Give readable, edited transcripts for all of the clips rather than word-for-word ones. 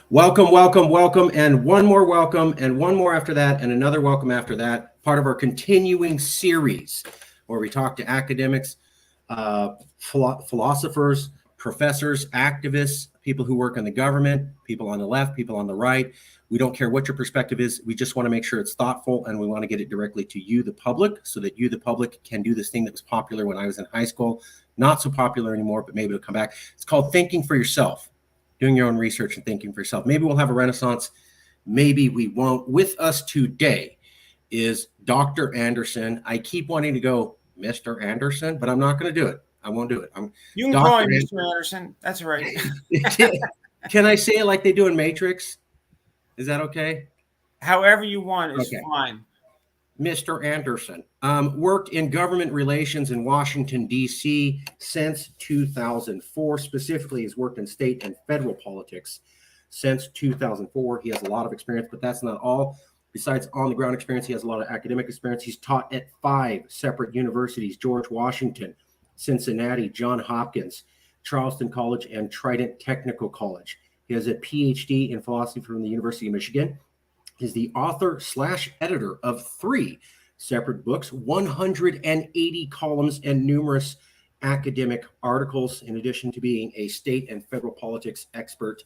Welcome, welcome, welcome, and one more welcome, and one more after that, and another welcome after that. Part of our continuing series where we talk to academics, philosophers, professors, activists, people who work in the government, people on the left, people on the right. We don't care what your perspective is. We just want to make sure it's thoughtful, and we want to get it directly to you, the public, so that you, the public, can do this thing that was popular when I was in high school. Not so popular anymore, but maybe it'll come back. It's called thinking for yourself, doing your own research and thinking for yourself. Maybe we'll have a renaissance. Maybe we won't. With us today is Dr. Anderson. I keep wanting to go Mr. Anderson, but I'm not going to do it. I won't do it. You can call him Mr. Anderson. That's right. Can I say it like they do in Matrix? Is that okay? However you want is fine. Mr. Anderson worked in government relations in Washington, D.C. since 2004. Specifically, he's worked in state and federal politics since 2004. He has a lot of experience, but that's not all. Besides on-the-ground experience, he has a lot of academic experience. He's taught at 5 separate universities: George Washington, Cincinnati, Johns Hopkins, Charleston College, and Trident Technical College. He has a PhD in philosophy from the University of Michigan. Is the author/editor of 3 separate books, 180 columns, and numerous academic articles, in addition to being a state and federal politics expert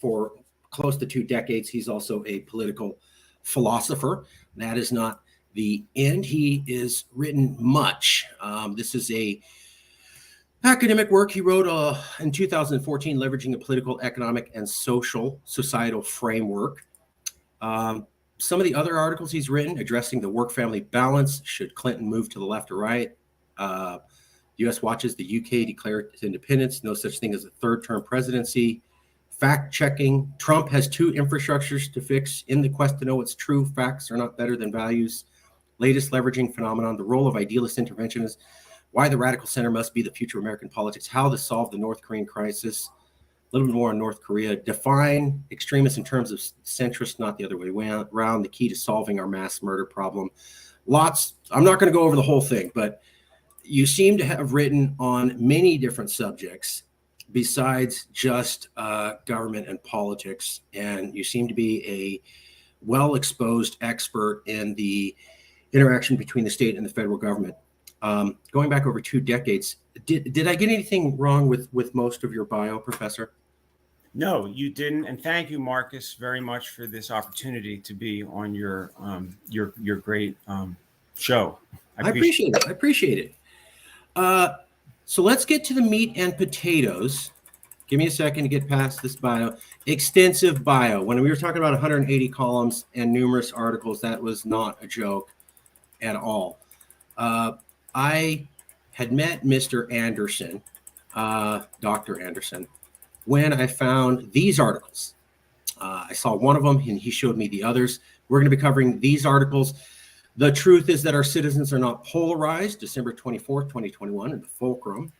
for close to 2 decades. He's also a political philosopher. That is not the end. He is written much. This is a academic work he wrote in 2014, leveraging a political, economic, and societal framework. Some of the other articles he's written addressing the work-family balance. Should Clinton move to the left or right? The U.S. watches the UK declare its independence. No such thing as a third-term presidency. Fact-checking. Trump has 2 infrastructures to fix. In the quest to know what's true, facts are not better than values. Latest leveraging phenomenon. The role of idealist interventionists. Why the radical center must be the future of American politics. How to solve the North Korean crisis. A little bit more on North Korea. Define extremists in terms of centrist, not the other way around. The key to solving our mass murder problem. Lots. I'm not going to go over the whole thing, but you seem to have written on many different subjects besides just government and politics. And you seem to be a well-exposed expert in the interaction between the state and the federal government. Going back over 2 decades, did I get anything wrong with most of your bio, Professor? No, you didn't. And thank you, Marcus, very much for this opportunity to be on your great show. I appreciate it. I appreciate it. So let's get to the meat and potatoes. Give me a second to get past this bio. Extensive bio. When we were talking about 180 columns and numerous articles, that was not a joke at all. I had met Mr. Anderson, Dr. Anderson, when I found these articles. I saw one of them and he showed me the others. We're going to be covering these articles. The truth is that our citizens are not polarized, December 24th, 2021 in the Fulcrum.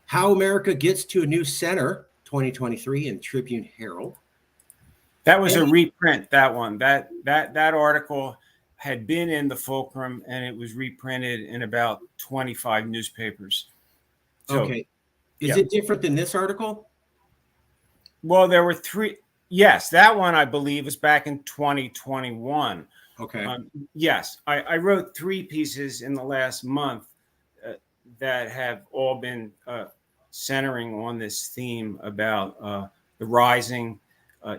How America Gets to a New Center, 2023 in Tribune Herald. That was a reprint, that one. That article had been in the Fulcrum and it was reprinted in about 25 newspapers. So, okay. Is it different than this article? Well, there were 3. Yes, that one I believe is back in 2021. Okay. Yes, I wrote 3 pieces in the last month that have all been centering on this theme about the rising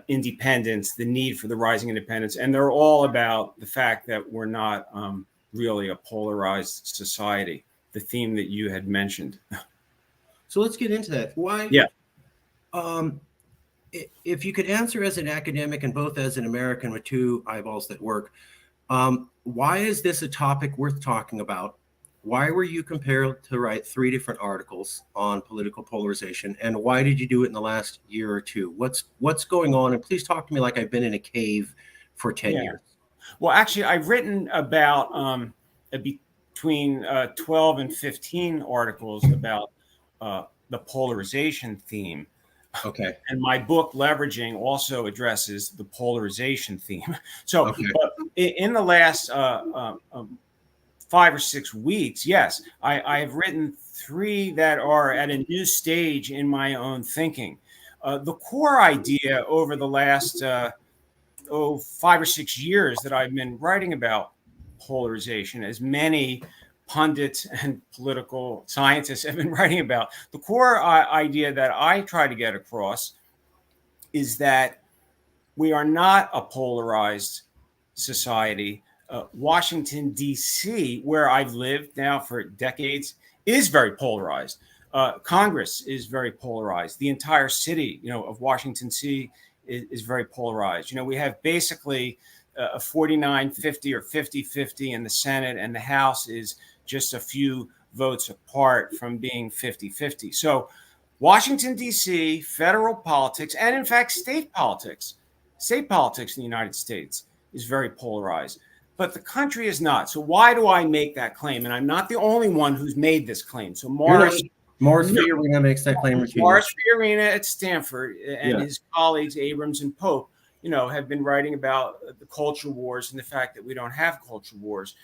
independence, the need for the rising independence. And they're all about the fact that we're not really a polarized society, the theme that you had mentioned. So let's get into that. Why? Yeah. If you could answer as an academic and both as an American with 2 eyeballs that work, why is this a topic worth talking about? Why were you compelled to write 3 different articles on political polarization? And why did you do it in the last year or 2? What's going on? And please talk to me like I've been in a cave for 10 years. Well, actually, I've written about between 12 and 15 articles about the polarization theme. Okay. And my book, Leveraging, also addresses the polarization theme. So in the last 5 or 6 weeks, yes, I have written 3 that are at a new stage in my own thinking. The core idea over the last 5 or 6 years that I've been writing about polarization, as many pundits and political scientists have been writing about, the core idea that I try to get across is that we are not a polarized society. Washington, D.C., where I've lived now for decades, is very polarized. Congress is very polarized. The entire city, of Washington, D.C. is very polarized. We have basically a 49-50 or 50-50 in the Senate, and the House is just a few votes apart from being 50-50. So Washington, D.C., federal politics, and in fact, state politics in the United States is very polarized. But the country is not. So why do I make that claim? And I'm not the only one who's made this claim. So Morris Fiorina makes that claim routinely. Morris Fiorina at Stanford and his colleagues Abrams and Pope, have been writing about the culture wars and the fact that we don't have culture wars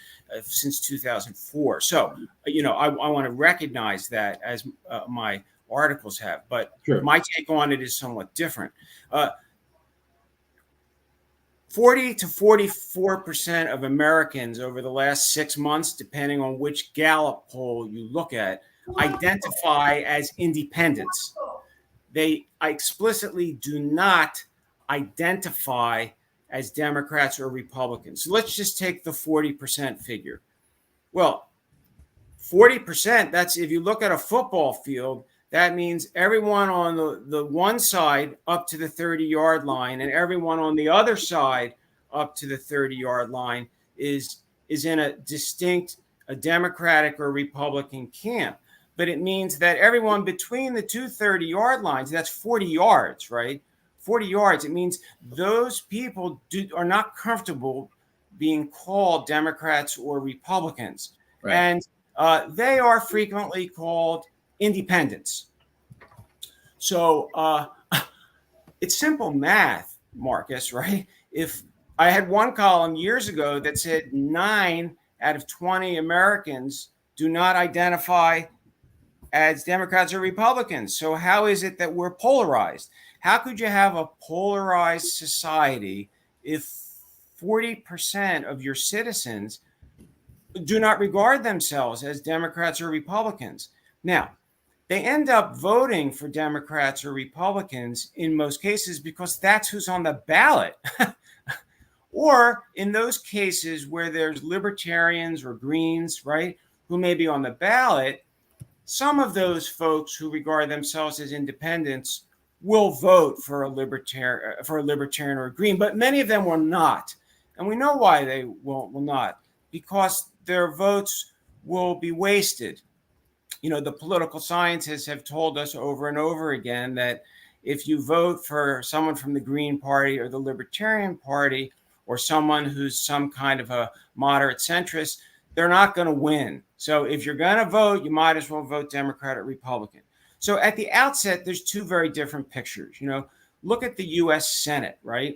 since 2004. So, I want to recognize that, as my articles have, but my take on it is somewhat different. 40 to 44% of Americans over the last 6 months, depending on which Gallup poll you look at, identify as independents. They explicitly do not identify as Democrats or Republicans. So let's just take the 40% figure. Well, 40%, that's, if you look at a football field, that means everyone on the one side up to the 30-yard line and everyone on the other side up to the 30-yard line is in a distinct Democratic or Republican camp. But it means that everyone between the two 30-yard lines, that's 40 yards, right? 40 yards. It means those people are not comfortable being called Democrats or Republicans. Right. And they are frequently called independents. So it's simple math, Marcus, right? If I had one column years ago that said 9 out of 20 Americans do not identify as Democrats or Republicans. So how is it that we're polarized? How could you have a polarized society if 40% of your citizens do not regard themselves as Democrats or Republicans? Now, they end up voting for Democrats or Republicans in most cases because that's who's on the ballot. Or in those cases where there's libertarians or Greens, right, who may be on the ballot, some of those folks who regard themselves as independents will vote for a libertarian or a Green, but many of them will not. And we know why they will not, because their votes will be wasted. The political scientists have told us over and over again that if you vote for someone from the Green Party or the Libertarian Party or someone who's some kind of a moderate centrist, they're not going to win. So if you're going to vote, you might as well vote Democrat or Republican. So at the outset, there's two very different pictures. Look at the U.S. Senate, right?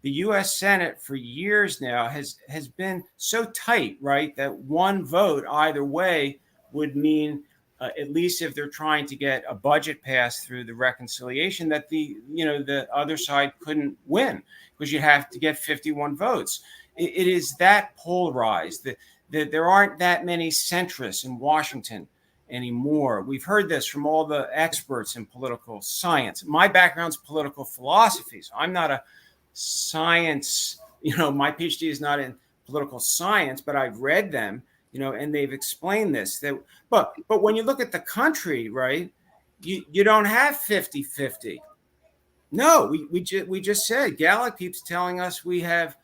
The U.S. Senate for years now has been so tight, right, that one vote either way would mean, at least if they're trying to get a budget passed through the reconciliation, that the other side couldn't win because you'd have to get 51 votes. It is that polarized that there aren't that many centrists in Washington anymore. We've heard this from all the experts in political science. My background's political philosophy, so I'm not a science, my PhD is not in political science, but I've read them, and they've explained this. But when you look at the country, right, you don't have 50-50. No, we just said, Gallup keeps telling us we have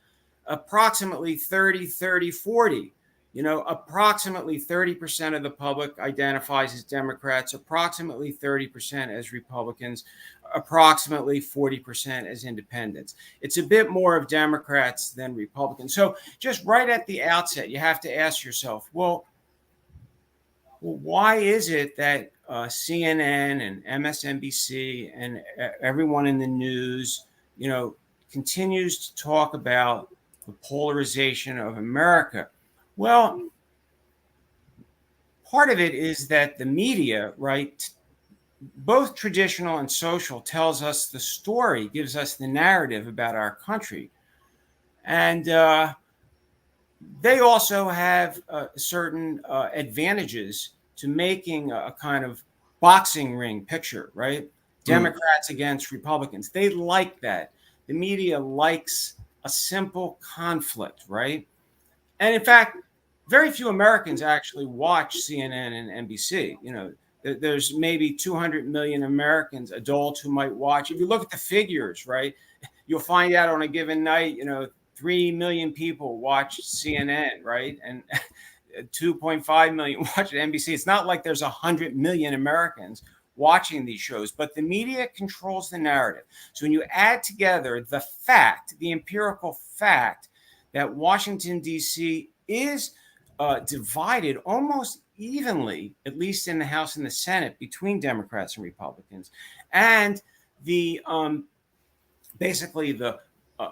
approximately 30-30-40. Approximately 30% of the public identifies as Democrats, approximately 30% as Republicans, approximately 40% as independents. It's a bit more of Democrats than Republicans. So just right at the outset, you have to ask yourself, well, why is it that CNN and MSNBC and everyone in the news, continues to talk about the polarization of America? Well, part of it is that the media, right, both traditional and social tells us the story, gives us the narrative about our country. And they also have certain advantages to making a kind of boxing ring picture, right? Democrats against Republicans. They like that. The media likes a simple conflict, right? And in fact, very few Americans actually watch CNN and NBC. There's maybe 200 million Americans, adults, who might watch. If you look at the figures, right, you'll find out on a given night, 3 million people watch CNN, right? And 2.5 million watch NBC. It's not like there's 100 million Americans watching these shows, but the media controls the narrative. So when you add together the empirical fact that Washington, D.C. is divided almost evenly, at least in the House and the Senate, between Democrats and Republicans, and the basically the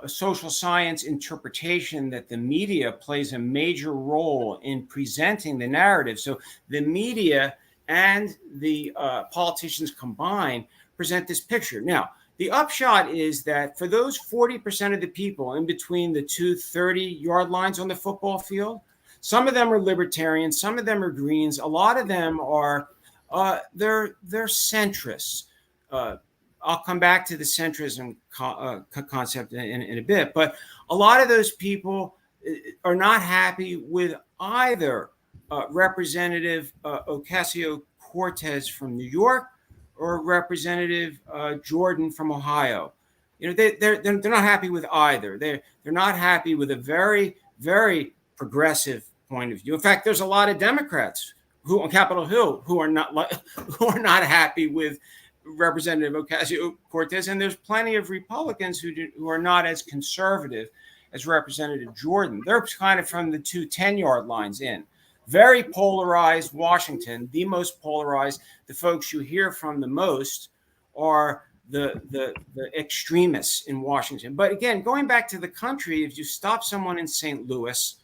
social science interpretation that the media plays a major role in presenting the narrative. So the media and the politicians combined present this picture. Now, the upshot is that for those 40% of the people in between the two 30-yard lines on the football field, some of them are libertarians, some of them are Greens, a lot of them are they're centrists. I'll come back to the centrism concept in a bit, but a lot of those people are not happy with either Representative Ocasio-Cortez from New York or Representative Jordan from Ohio. They're not happy with either. They're not happy with a very, very progressive point of view. In fact, there's a lot of Democrats who on Capitol Hill who are not happy with Representative Ocasio-Cortez, and there's plenty of Republicans who are not as conservative as Representative Jordan. They're kind of from the two 10-yard lines in. Very polarized Washington, the most polarized. The folks you hear from the most are the extremists in Washington. But again, going back to the country, if you stop someone in St. Louis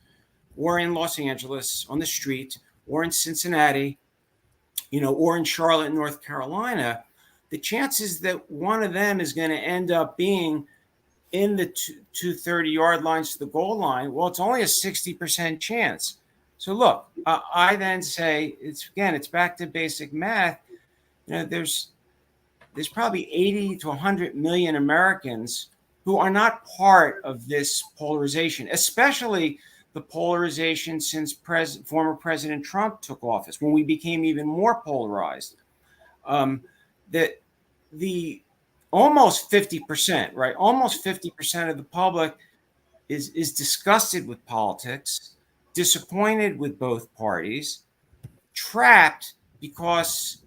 or in Los Angeles on the street or in Cincinnati, or in Charlotte, North Carolina, the chances that one of them is going to end up being in the 230-yard lines to the goal line, well, it's only a 60% chance. So look, I then say it's back to basic math. There's probably 80 to 100 million Americans who are not part of this polarization, especially the polarization since former President Trump took office, when we became even more polarized. That the almost 50%, right? Almost 50% of the public is disgusted with politics, disappointed with both parties, trapped because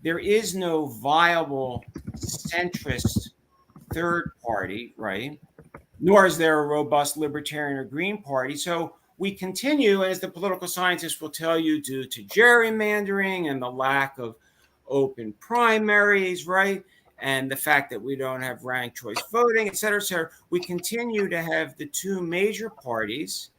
there is no viable centrist third party, right? Nor is there a robust libertarian or green party. So we continue, as the political scientists will tell you, due to gerrymandering and the lack of open primaries, right? And the fact that we don't have ranked choice voting, et cetera, we continue to have the two major parties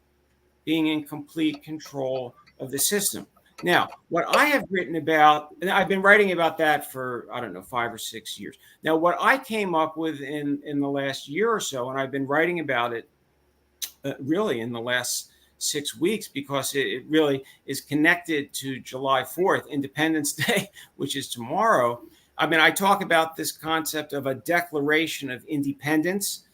being in complete control of the system. Now, what I have written about, and I've been writing about that for, 5 or 6 years. Now, what I came up with in the last year or so, and I've been writing about it really in the last 6 weeks, because it really is connected to July 4th, Independence Day, which is tomorrow. I talk about this concept of a Declaration of Independence.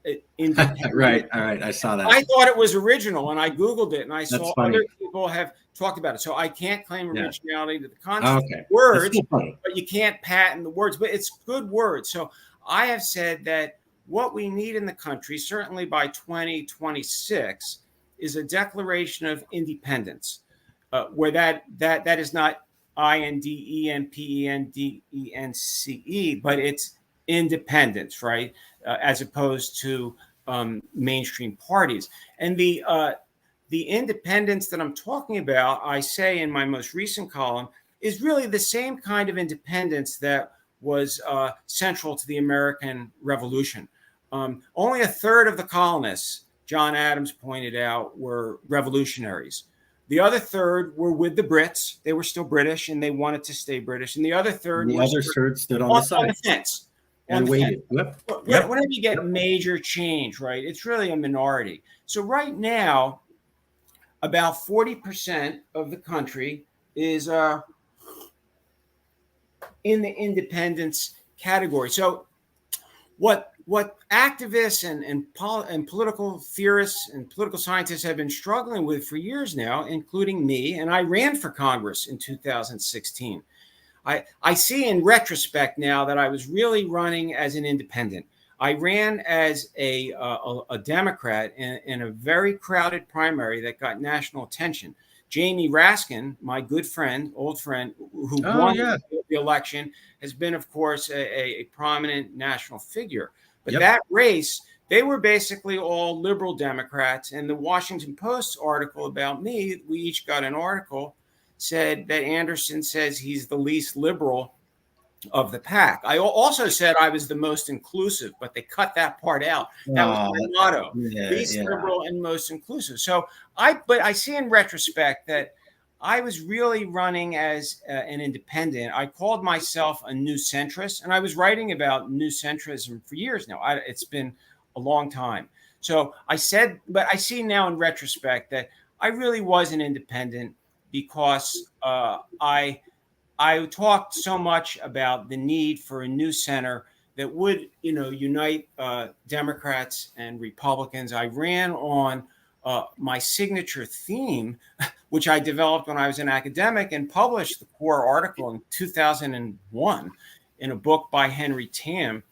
Right. All right. I saw that. I thought it was original, and I Googled it, and I saw funny. Other people have talked about it. So I can't claim originality to the concept of words, but you can't patent the words. But it's good words. So I have said that what we need in the country, certainly by 2026, is a Declaration of Independence, where that is not INDEPENDENCE, but it's independence, right? As opposed to mainstream parties. And the independence that I'm talking about, I say in my most recent column, is really the same kind of independence that was central to the American Revolution. Only a third of the colonists, John Adams pointed out, were revolutionaries. The other third were with the Brits. They were still British and they wanted to stay British. And the other third The was other third stood on the on side the fence. On and the fence. waited. Yep. Whenever you get major change, right, it's really a minority. So right now, about 40% of the country is in the independence category. So what activists and political theorists and political scientists have been struggling with for years now, including me, and I ran for Congress in 2016. I see in retrospect now that I was really running as an independent. I ran as a Democrat in a very crowded primary that got national attention. Jamie Raskin, my good friend, old friend, who won the election, has been, of course, a prominent national figure. But that race, they were basically all liberal Democrats. And the Washington Post article about me, we each got an article, said that Anderson says he's the least liberal of the pack. I also said I was the most inclusive, but they cut that part out. That was my motto: least liberal and most inclusive. So I see in retrospect that I was really running as an independent. I called myself a new centrist, and I was writing about new centrism for years now. It's been a long time. So I said, but I see now in retrospect that I really was an independent because I talked so much about the need for a new center that would, unite Democrats and Republicans. I ran on my signature theme, which I developed when I was an academic and published the core article in 2001 in a book by Henry Tam,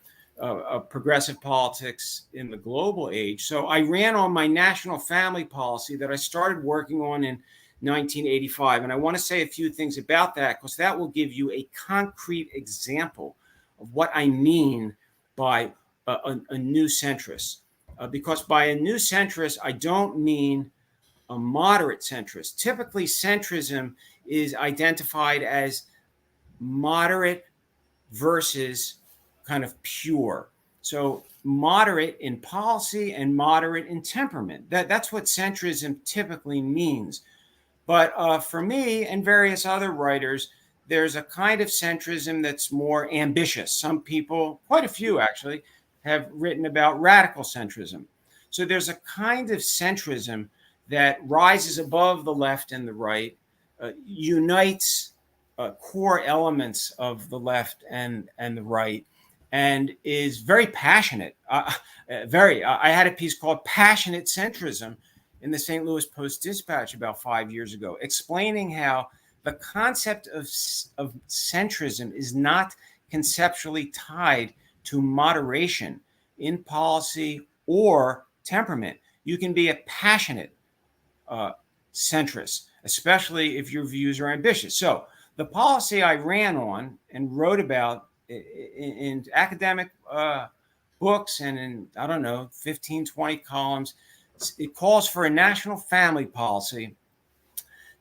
Progressive Politics in the Global Age. So I ran on my national family policy that I started working on in 1985. And I want to say a few things about that because that will give you a concrete example of what I mean by a new centrist. Because by a new centrist, I don't mean a moderate centrist. Typically, centrism is identified as moderate versus kind of pure. So moderate in policy and moderate in temperament. That's what centrism typically means. But for me and various other writers, there's a kind of centrism that's more ambitious. Some people, quite a few actually, have written about radical centrism. So there's a kind of centrism that rises above the left and the right, unites core elements of the left and the right, and is very passionate. I had a piece called Passionate Centrism in the St. Louis Post-Dispatch about 5 years ago, explaining how the concept of centrism is not conceptually tied to moderation in policy or temperament. You can be a passionate centrist, especially if your views are ambitious. So the policy I ran on and wrote about in academic books and in, 15, 20 columns, it calls for a national family policy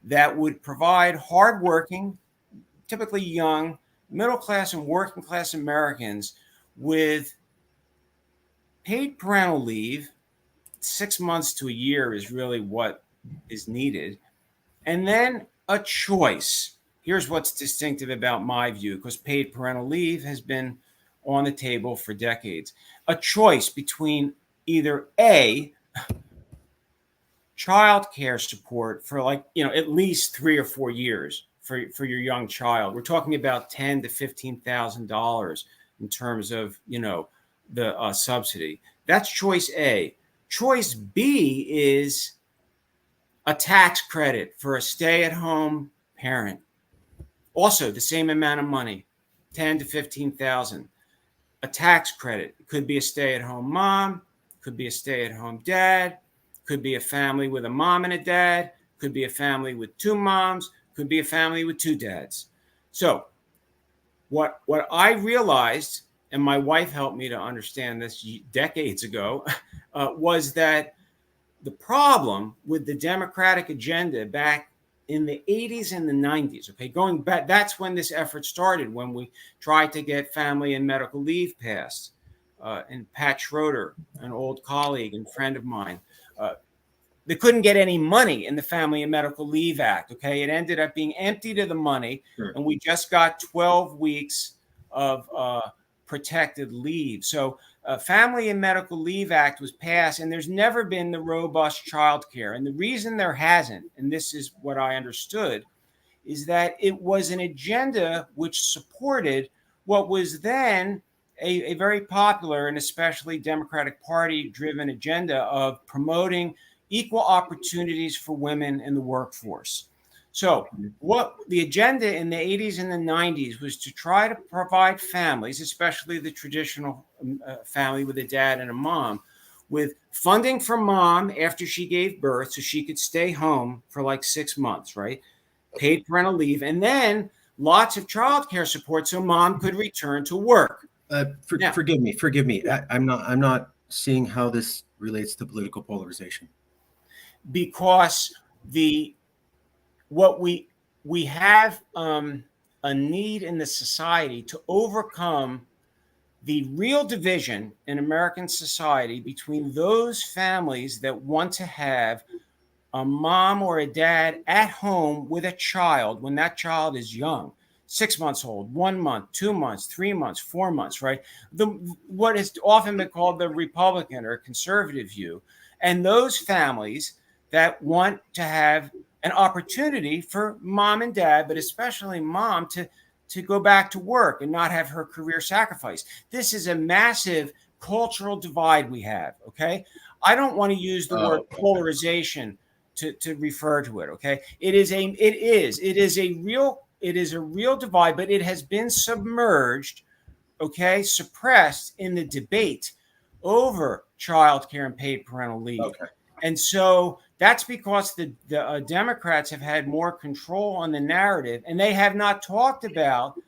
that would provide hardworking, typically young, middle class and working class Americans with paid parental leave. 6 months to a year is really what is needed. And then a choice. Here's what's distinctive about my view, because paid parental leave has been on the table for decades. A choice between either A, child care support for at least 3 or 4 years for your young child. We're talking about $10,000 to $15,000 in terms of, the subsidy. That's choice A. Choice B is a tax credit for a stay-at-home parent. Also, the same amount of money, $10,000 to $15,000. A tax credit. It could be a stay-at-home mom, could be a stay-at-home dad, could be a family with a mom and a dad, could be a family with 2 moms, could be a family with 2 dads. So what I realized, and my wife helped me to understand this decades ago, was that the problem with the Democratic agenda back in the 80s and the 90s, okay, going back, that's when this effort started, when we tried to get family and medical leave passed. And Pat Schroeder, an old colleague and friend of mine, they couldn't get any money in the Family and Medical Leave Act. Okay, it ended up being emptied of the money, Sure. and we just got 12 weeks of protected leave. So, Family and Medical Leave Act was passed, and there's never been the robust child care. And the reason there hasn't, and this is what I understood, is that it was an agenda which supported what was then a very popular and especially Democratic Party driven agenda of promoting equal opportunities for women in the workforce. So, what the agenda in the 80s and the 90s was to try to provide families, especially the traditional family with a dad and a mom, with funding for mom after she gave birth so she could stay home for like 6 months, right? Paid parental leave, and then lots of child care support so mom could return to work. Forgive me. I'm not seeing how this relates to political polarization. Because what we have a need in the society to overcome the real division in American society between those families that want to have a mom or a dad at home with a child when that child is young, 6 months old, 1 month, 2 months, 3 months, 4 months, right? What is often been called the Republican or conservative view. And those families that want to have an opportunity for mom and dad, but especially mom, to go back to work and not have her career sacrificed. This is a massive cultural divide we have, okay? I don't want to use the word polarization to refer to it, okay? It is a real divide, but it has been submerged, okay, suppressed in the debate over childcare and paid parental leave. Okay. And so that's because the Democrats have had more control on the narrative, and they have not talked about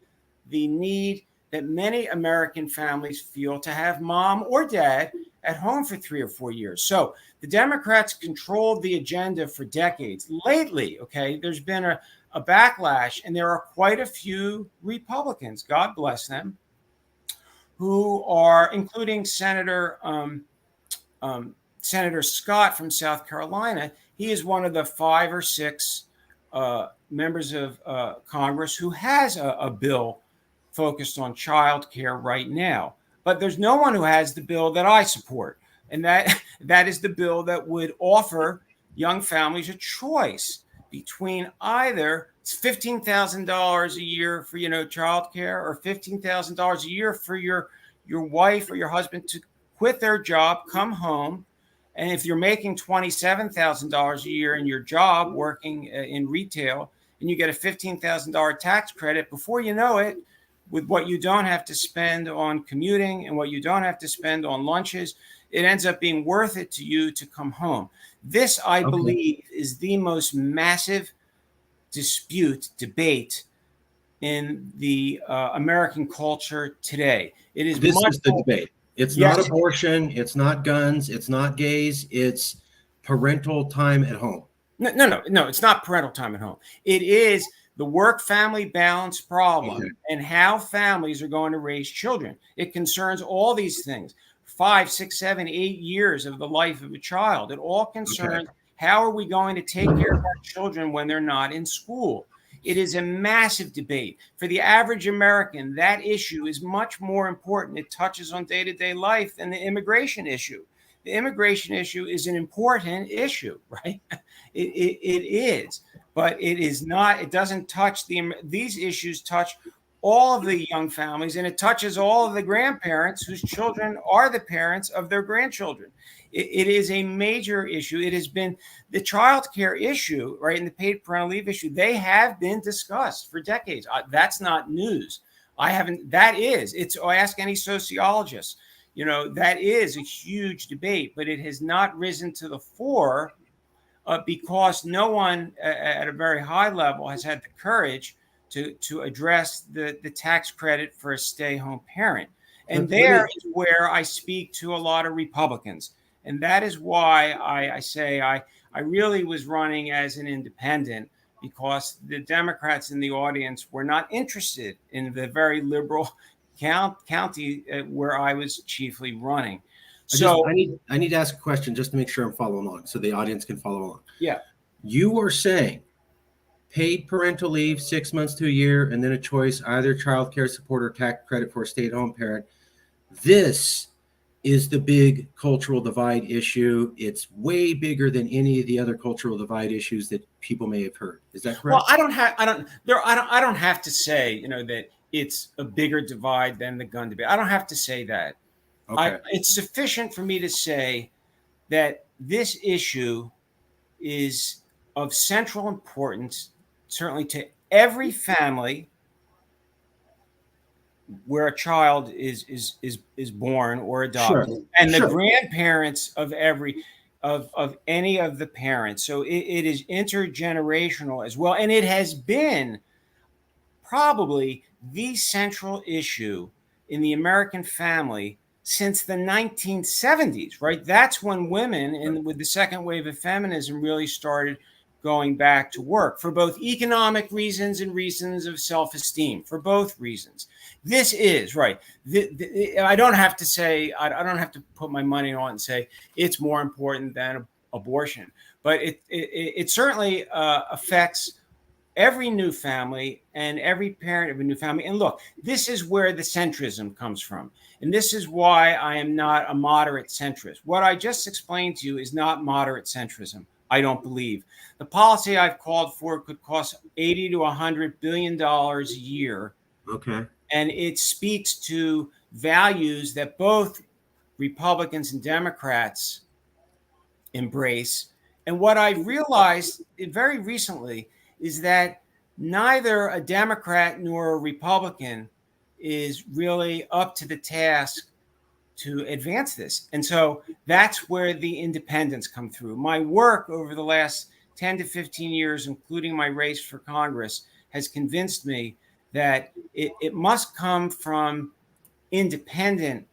the need that many American families feel to have mom or dad at home for 3 or 4 years. So the Democrats controlled the agenda for decades. Lately, okay, there's been a backlash, and there are quite a few Republicans, God bless them, who are, including Senator Scott from South Carolina. He is one of the 5 or 6 members of Congress who has a bill focused on child care right now. But there's no one who has the bill that I support. And that is the bill that would offer young families a choice between either $15,000 a year for, child care, or $15,000 a year for your wife or your husband to quit their job, come home. And if you're making $27,000 a year in your job working in retail, and you get a $15,000 tax credit, before you know it, with what you don't have to spend on commuting and what you don't have to spend on lunches, it ends up being worth it to you to come home. This, I believe, is the most massive debate in the American culture today. This is the debate. It's not abortion. It's not guns. It's not gays. It's parental time at home. No. It's not parental time at home. It is the work-family balance problem and how families are going to raise children. It concerns all these things. 5, 6, 7, 8 years of the life of a child. It all concerns how are we going to take care of our children when they're not in school. It is a massive debate. For the average American, that issue is much more important. It touches on day-to-day life than the immigration issue. The immigration issue is an important issue, right? It is, but it is not. It doesn't touch these issues touch all of the young families, and it touches all of the grandparents whose children are the parents of their grandchildren. It is a major issue. It has been the child care issue, right, and the paid parental leave issue. They have been discussed for decades. That's not news. Ask any sociologist. That is a huge debate, but it has not risen to the fore because no one at a very high level has had the courage to address the tax credit for a stay-home parent. And there is where I speak to a lot of Republicans. And that is why I say I really was running as an independent, because the Democrats in the audience were not interested in the very liberal county where I was chiefly running. So I need to ask a question just to make sure I'm following along, so the audience can follow along. yeah. You are saying paid parental leave, 6 months to a year, and then a choice, either child care support or tax credit for a stay-at-home parent. This is the big cultural divide issue. It's way bigger than any of the other cultural divide issues that people may have heard. Is that correct? Well, I don't have to say, that it's a bigger divide than the gun debate. I don't have to say that. Okay. It's sufficient for me to say that this issue is of central importance, certainly to every family where a child is born or adopted, Sure. and the Sure. grandparents of any of the parents. So it is intergenerational as well, and it has been probably the central issue in the American family since the 1970s, right? That's when women, and with the second wave of feminism, really started going back to work for both economic reasons and reasons of self-esteem, for both reasons. This is right. I don't have to say, I don't have to put my money on and say it's more important than abortion, but it certainly affects every new family and every parent of a new family. And look, this is where the centrism comes from. And this is why I am not a moderate centrist. What I just explained to you is not moderate centrism, I don't believe. The policy I've called for could cost $80 to $100 billion a year. Okay. And it speaks to values that both Republicans and Democrats embrace. And what I realized very recently is that neither a Democrat nor a Republican is really up to the task to advance this. And so that's where the independents come through. My work over the last 10 to 15 years, including my race for Congress, has convinced me that it must come from independent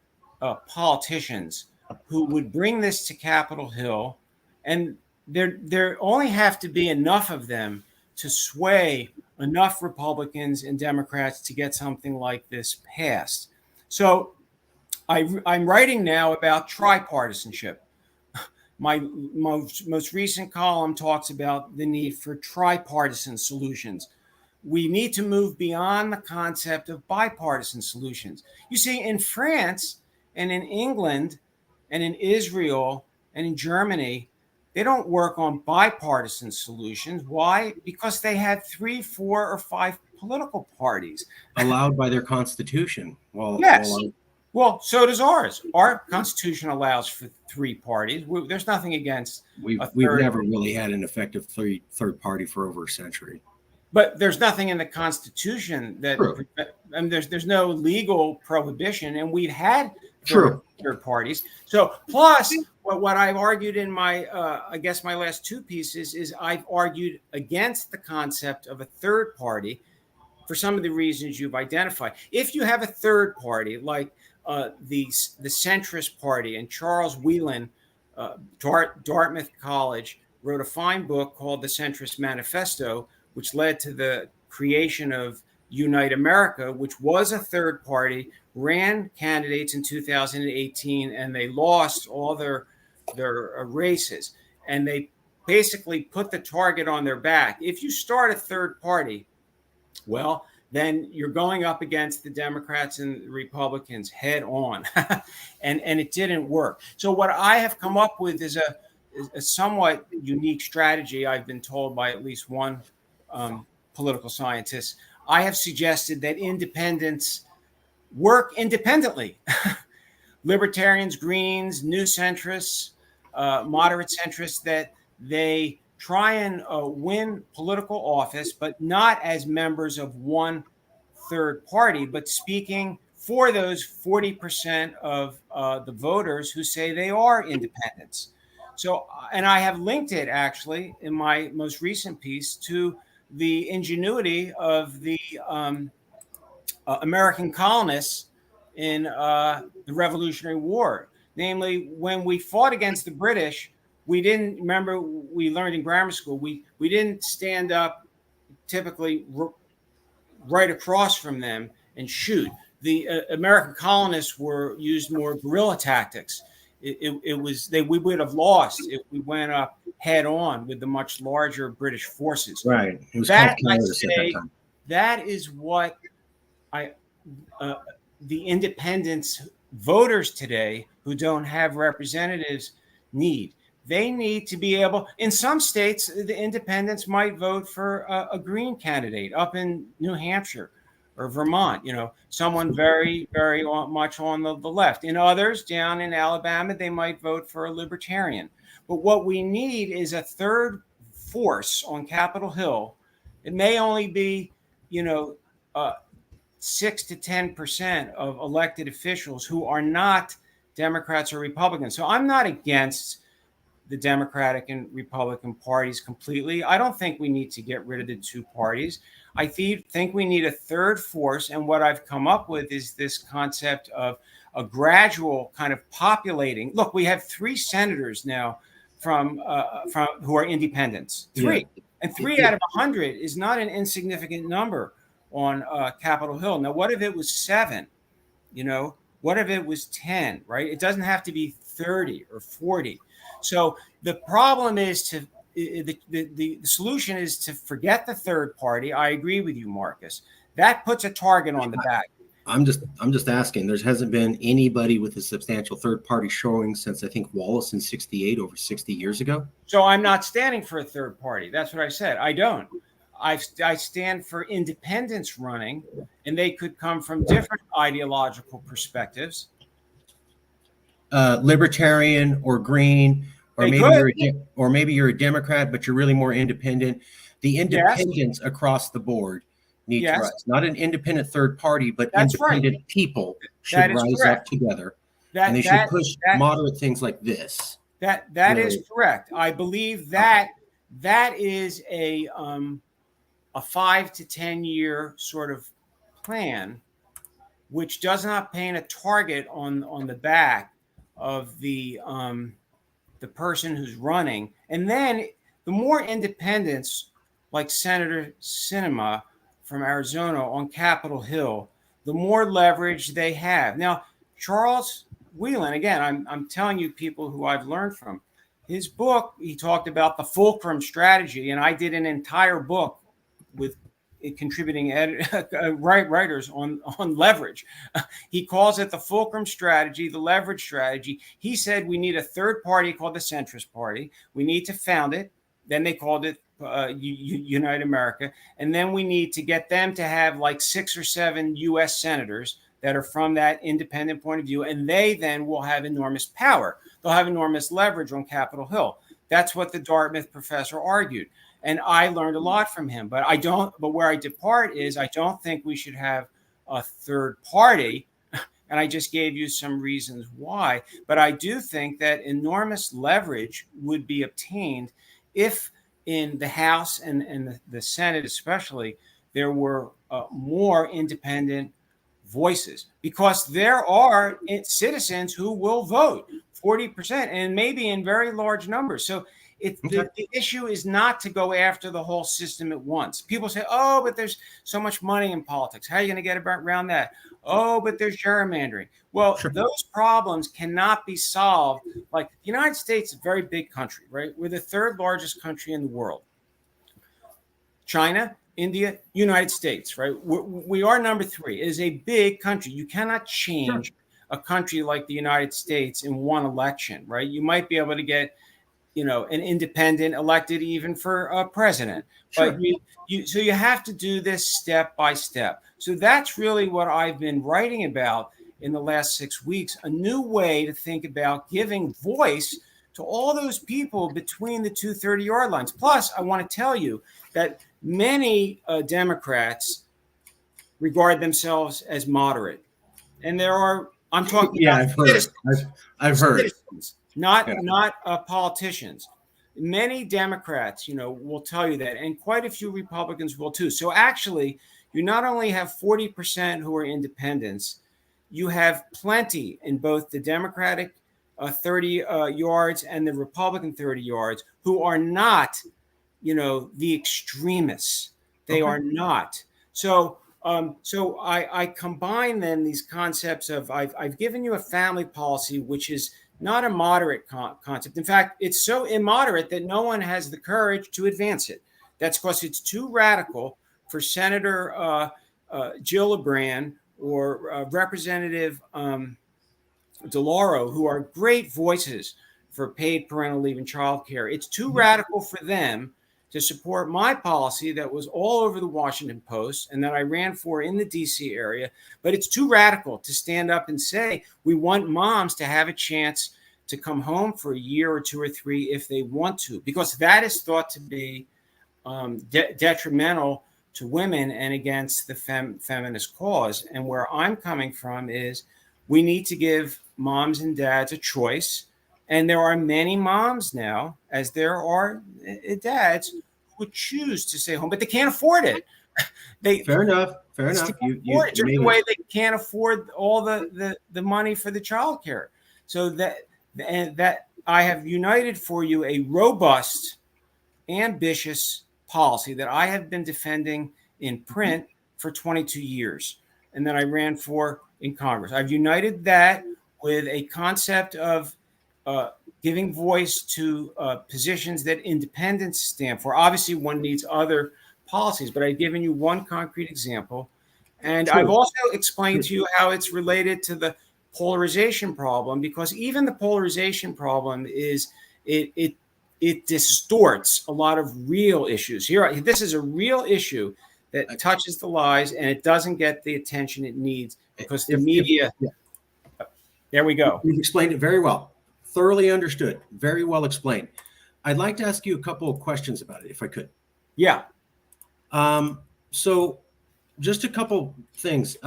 politicians who would bring this to Capitol Hill. And there only have to be enough of them to sway enough Republicans and Democrats to get something like this passed. So I'm writing now about tripartisanship. My most recent column talks about the need for tripartisan solutions. We need to move beyond the concept of bipartisan solutions. You see, in France and in England and in Israel and in Germany, they don't work on bipartisan solutions. Why? Because they have 3, 4, or 5 political parties Allowed by their constitution. Yes. Well, so does ours. Our Constitution allows for 3 parties. There's nothing against we've never really had an effective third party for over a century. But there's nothing in the Constitution that, and there's no legal prohibition, and we've had third parties. So plus what I've argued in my, I guess my last 2 pieces is I've argued against the concept of a third party for some of the reasons you've identified. If you have a third party, like the centrist party, and Charles Whelan, Dartmouth College, wrote a fine book called The Centrist Manifesto, which led to the creation of Unite America, which was a third party, ran candidates in 2018, and they lost all their races. And they basically put the target on their back. If you start a third party, well, then you're going up against the Democrats and the Republicans head on. and it didn't work. So what I have come up with is a somewhat unique strategy. I've been told by at least one political scientist. I have suggested that independents work independently. Libertarians, Greens, New Centrists, moderate centrists, that they try and win political office, but not as members of one third party, but speaking for those 40% of the voters who say they are independents. So, and I have linked it actually in my most recent piece to the ingenuity of the American colonists in the Revolutionary War. Namely, when we fought against the British, we didn't, remember, we learned in grammar school, we didn't stand up typically right across from them and shoot. The American colonists used more guerrilla tactics. we would have lost if we went up head on with the much larger British forces. Right. It was That, called I cowardice at that say, time. that is what I the independence voters today who don't have representatives need. They need to be able, in some states, the independents might vote for a Green candidate up in New Hampshire or Vermont, someone very, very much on the left. In others, down in Alabama, they might vote for a libertarian. But what we need is a third force on Capitol Hill. It may only be, 6 to 10% of elected officials who are not Democrats or Republicans. So I'm not against the Democratic and Republican parties completely. I don't think we need to get rid of the two parties. I think we need a third force. And what I've come up with is this concept of a gradual kind of populating. Look, we have 3 senators now from who are independents. 3. Yeah. And 3 out of 100 is not an insignificant number on Capitol Hill. Now, what if it was 7? What if it was 10, right? It doesn't have to be 30 or 40. So the problem is the solution is to forget the third party. I agree with you, Marcus. That puts a target on the back. I'm just asking. There hasn't been anybody with a substantial third party showing since I think Wallace in '68, over 60 years ago. So I'm not standing for a third party. That's what I said. I don't. I stand for independents running, and they could come from different ideological perspectives. Libertarian or Green, or maybe you're a Democrat, but you're really more independent. The independents across the board need to rise. Not an independent third party, but independent people should rise up together, and they should push moderate things like this. That is correct. I believe that is a 5 to 10 year sort of plan, which does not paint a target on the back of the person who's running. And then the more independents, like Senator Sinema from Arizona on Capitol Hill, the more leverage they have. Now, Charles Whelan, again, I'm telling you people who I've learned from. His book, he talked about the fulcrum strategy, and I did an entire book with contributing writers on leverage. He calls it the fulcrum strategy, the leverage strategy. He said we need a third party called the centrist party. We need to found it. Then they called it Unite America. And then we need to get them to have like 6 or 7 U.S. senators that are from that independent point of view. And they then will have enormous power. They'll have enormous leverage on Capitol Hill. That's what the Dartmouth professor argued. And I learned a lot from him, but where I depart is I don't think we should have a third party. And I just gave you some reasons why, but I do think that enormous leverage would be obtained if in the House and the Senate, especially, there were more independent voices, because there are citizens who will vote 40% and maybe in very large numbers. So the issue is not to go after the whole system at once. People say, oh, but there's so much money in politics. How are you going to get around that? Oh, but there's gerrymandering. Well, those problems cannot be solved. Like the United States is a very big country, right? We're the 3rd largest country in the world. China, India, United States, right? We are number 3. It is a big country. You cannot change a country like the United States in one election, right? You might be able to get an independent elected even for a president. But so you have to do this step by step. So that's really what I've been writing about in the last 6 weeks, a new way to think about giving voice to all those people between the 2 30-yard lines. Plus, I want to tell you that many Democrats regard themselves as moderate. And there are, I'm talking about I've heard. Not politicians. Many Democrats, will tell you that, and quite a few Republicans will too. So actually, you not only have 40% who are independents, you have plenty in both the Democratic 30 yards and the Republican 30 yards who are not, the extremists. They are not. So I combine then these concepts of I've given you a family policy which is not a moderate concept. In fact, it's so immoderate that no one has the courage to advance it. That's because it's too radical for Senator Gillibrand or Representative DeLauro, who are great voices for paid parental leave and childcare. It's too radical for them to support my policy that was all over the Washington Post and that I ran for in the DC area. But it's too radical to stand up and say we want moms to have a chance to come home for a year or 2 or 3 if they want to, because that is thought to be detrimental to women and against the feminist cause. And where I'm coming from is we need to give moms and dads a choice. And there are many moms now, as there are dads, who would choose to stay home, but they can't afford it. Fair enough. Just the way they can't afford all the money for the child care. So that I have united for you a robust, ambitious policy that I have been defending in print for 22 years and that I ran for in Congress. I've united that with a concept of giving voice to positions that independents stand for. Obviously, one needs other policies, but I've given you one concrete example. And I've also explained to you how it's related to the polarization problem, because even the polarization problem is it distorts a lot of real issues. Here, this is a real issue that touches the lives, and it doesn't get the attention it needs because the media. There we go. You've explained it very well. Thoroughly understood. Very well explained. I'd like to ask you a couple of questions about it, if I could. Yeah. So just a couple things.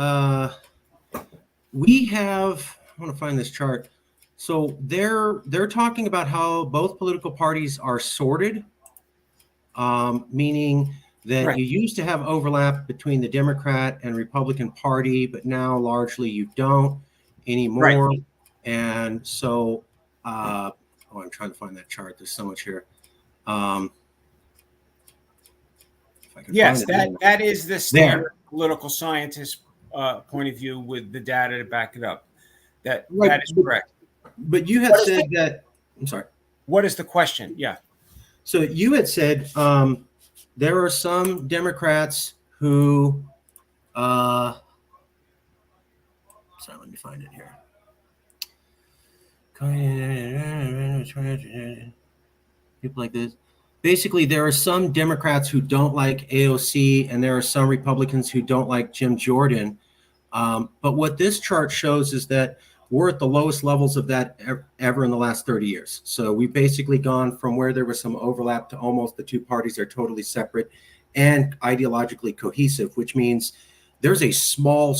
We have, I want to find this chart. So they're talking about how both political parties are sorted, meaning that you used to have overlap between the Democrat and Republican Party, but now largely you don't anymore. Right. And so, I'm trying to find that chart. There's so much here. Yes, that is the standard political scientist point of view with the data to back it up. That is correct. But you had said that. I'm sorry. What is the question? Yeah. So you had said there are some Democrats who. Sorry, let me find it here. People like this. Basically, there are some Democrats who don't like AOC, and there are some Republicans who don't like Jim Jordan. But what this chart shows is that we're at the lowest levels of that ever in the last 30 years. So we've basically gone from where there was some overlap to almost the two parties are totally separate and ideologically cohesive, which means there's a small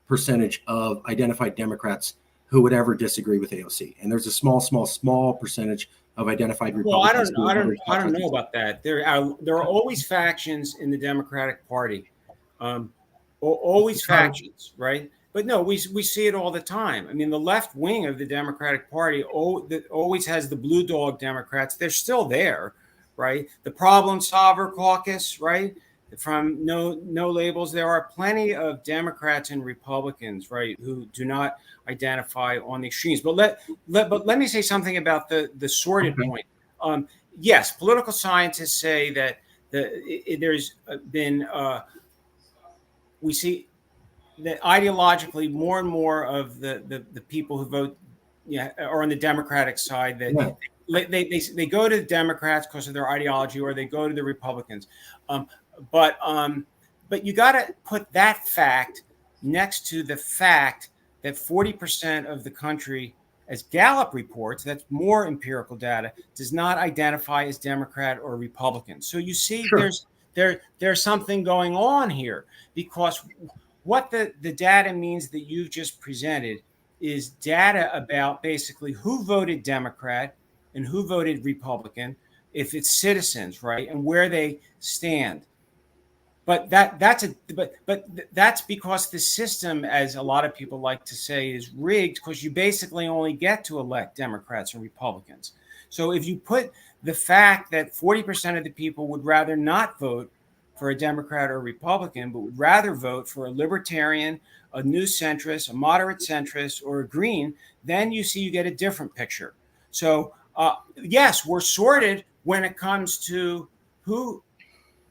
percentage of identified Democrats who would ever disagree with AOC. And there's a small percentage of identified Republicans. Well, I don't know about that. There are always factions in the Democratic Party, always factions, right? But no, we see it all the time. I mean, the left wing of the Democratic Party always has the blue dog Democrats. They're still there, right? The problem solver caucus, right? From no labels, there are plenty of Democrats and Republicans, right, who do not identify on the extremes. But let me say something about the sorted point. Yes, political scientists say that there's been we see that ideologically more and more of the people who vote are on the Democratic side that they go to the Democrats because of their ideology, or they go to the Republicans. But you got to put that fact next to the fact that 40% of the country, as Gallup reports, that's more empirical data, does not identify as Democrat or Republican. So you see, there's something going on here, because what the data means that you've just presented is data about basically who voted Democrat and who voted Republican, if it's citizens, right, and where they stand. But that's because the system, as a lot of people like to say, is rigged, because you basically only get to elect Democrats and Republicans. So if you put the fact that 40% of the people would rather not vote for a Democrat or a Republican, but would rather vote for a libertarian, a new centrist, a moderate centrist, or a green, then you get a different picture. So yes, we're sorted when it comes to who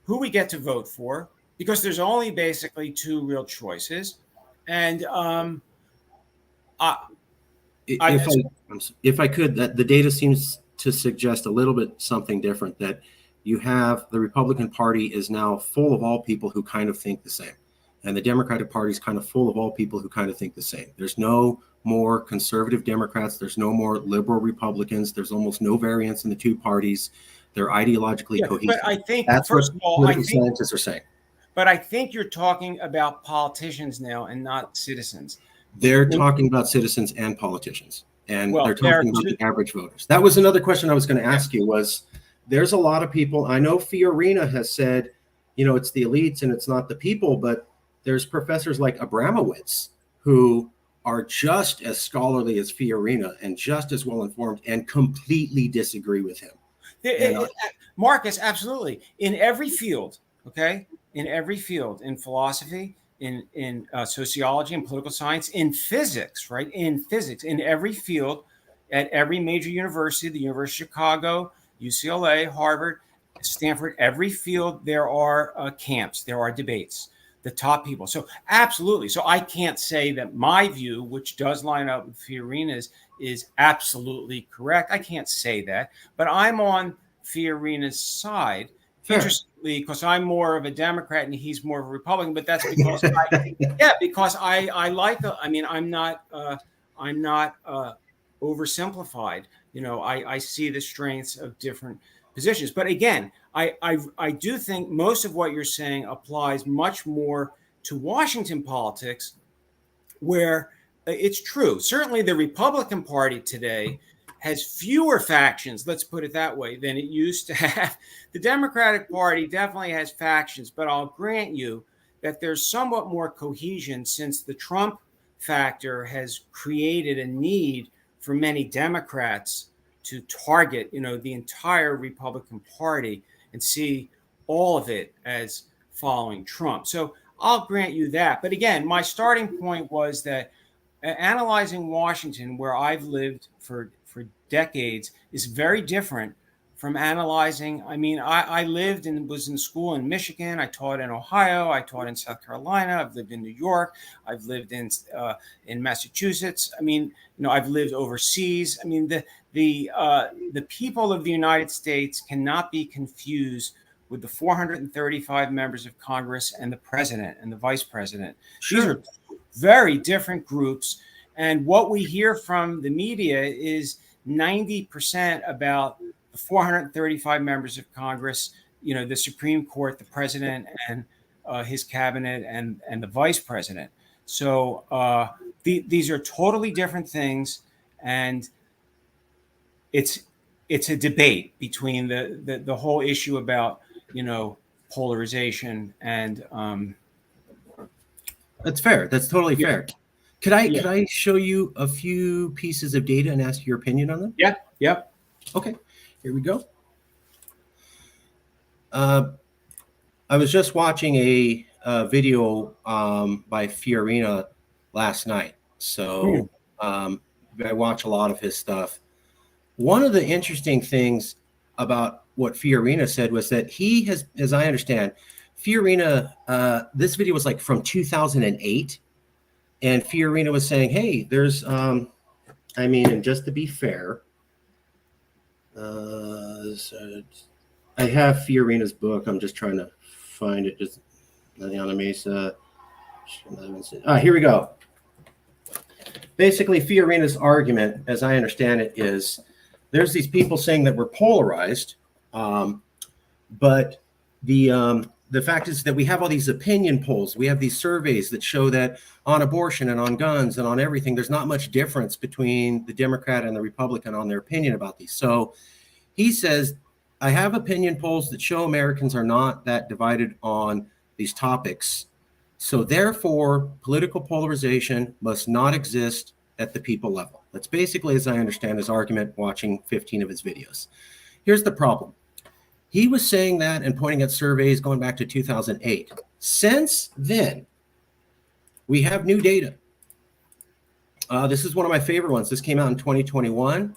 we get to vote for, because there's only basically two real choices. And if I could, that the data seems to suggest a little bit something different, that you have the Republican Party is now full of all people who kind of think the same. And the Democratic Party is kind of full of all people who kind of think the same. There's no more conservative Democrats. There's no more liberal Republicans. There's almost no variance in the two parties. They're ideologically cohesive. But I think, that's first what of all, political scientists are saying. But I think you're talking about politicians now and not citizens. They're talking about citizens and politicians. And Well, they're talking about the average voters. That was another question I was going to ask you was, there's a lot of people, I know Fiorina has said, it's the elites and it's not the people, but there's professors like Abramowitz who are just as scholarly as Fiorina and just as well informed and completely disagree with him. Marcus, absolutely. In every field, okay? In every field, in philosophy, in sociology and political science, in physics, right? In physics, in every field, at every major university, the University of Chicago, UCLA, Harvard, Stanford, every field, there are camps, there are debates, the top people. So absolutely. So I can't say that my view, which does line up with Fiorina's, is absolutely correct. I can't say that, but I'm on Fiorina's side. Fair. Interestingly, because I'm more of a Democrat and he's more of a Republican, but that's because I like. I'm not oversimplified. I see the strengths of different positions. But again, I do think most of what you're saying applies much more to Washington politics, where it's true. Certainly, the Republican Party today has fewer factions, let's put it that way, than it used to have. The Democratic Party definitely has factions, but I'll grant you that there's somewhat more cohesion since the Trump factor has created a need for many Democrats to target, the entire Republican Party and see all of it as following Trump. So I'll grant you that. But again, my starting point was that analyzing Washington, where I've lived for decades, is very different from analyzing. I lived and was in school in Michigan. I taught in Ohio. I taught in South Carolina. I've lived in New York. I've lived in Massachusetts. I've lived overseas. The people of the United States cannot be confused with the 435 members of Congress and the president and the vice president. Sure. These are very different groups. And what we hear from the media is 90% about the 435 members of Congress, the Supreme Court, the president and his cabinet and the vice president. So these are totally different things. And it's a debate between the whole issue about, polarization and that's fair. That's totally fair. Could I show you a few pieces of data and ask your opinion on them? Yeah. Yep. Okay. Here we go. I was just watching a video by Fiorina last night. So I watch a lot of his stuff. One of the interesting things about what Fiorina said was that he has, as I understand, Fiorina, this video was like from 2008. And Fiorina was saying, hey, there's, and just to be fair, I have Fiorina's book. I'm just trying to find it. Just Liliana Mesa. Here we go. Basically, Fiorina's argument, as I understand it, is there's these people saying that we're polarized, but the fact is that we have all these opinion polls. We have these surveys that show that on abortion and on guns and on everything, there's not much difference between the Democrat and the Republican on their opinion about these. So he says, I have opinion polls that show Americans are not that divided on these topics. So therefore, political polarization must not exist at the people level. That's basically, as I understand his argument, watching 15 of his videos. Here's the problem. He was saying that and pointing at surveys going back to 2008. Since then, we have new data. This is one of my favorite ones. This came out in 2021.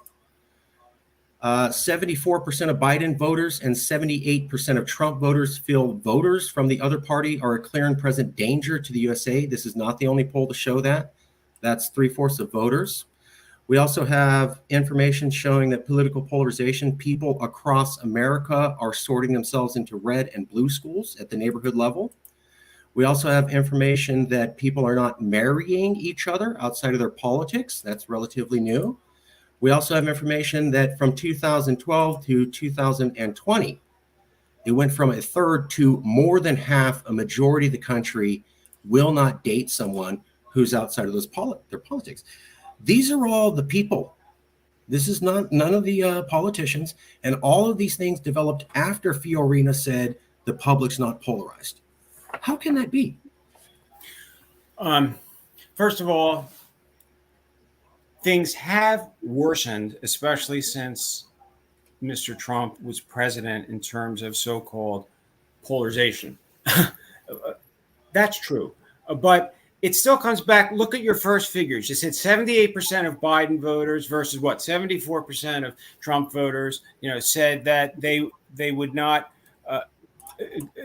74% of Biden voters and 78% of Trump voters feel voters from the other party are a clear and present danger to the USA. This is not the only poll to show that. That's 3/4 of voters. We also have information showing that political polarization, people across America are sorting themselves into red and blue schools at the neighborhood level. We also have information that people are not marrying each other outside of their politics. That's relatively new. We also have information that from 2012 to 2020, it went from a third to more than half, a majority of the country will not date someone who's outside of their politics. These are all the people. This is none of the politicians. And all of these things developed after Fiorina said the public's not polarized. How can that be? First of all, things have worsened, especially since Mr. Trump was president, in terms of so-called polarization. That's true. But it still comes back. Look at your first figures. You said 78% of Biden voters versus what? 74% of Trump voters, said that they would not,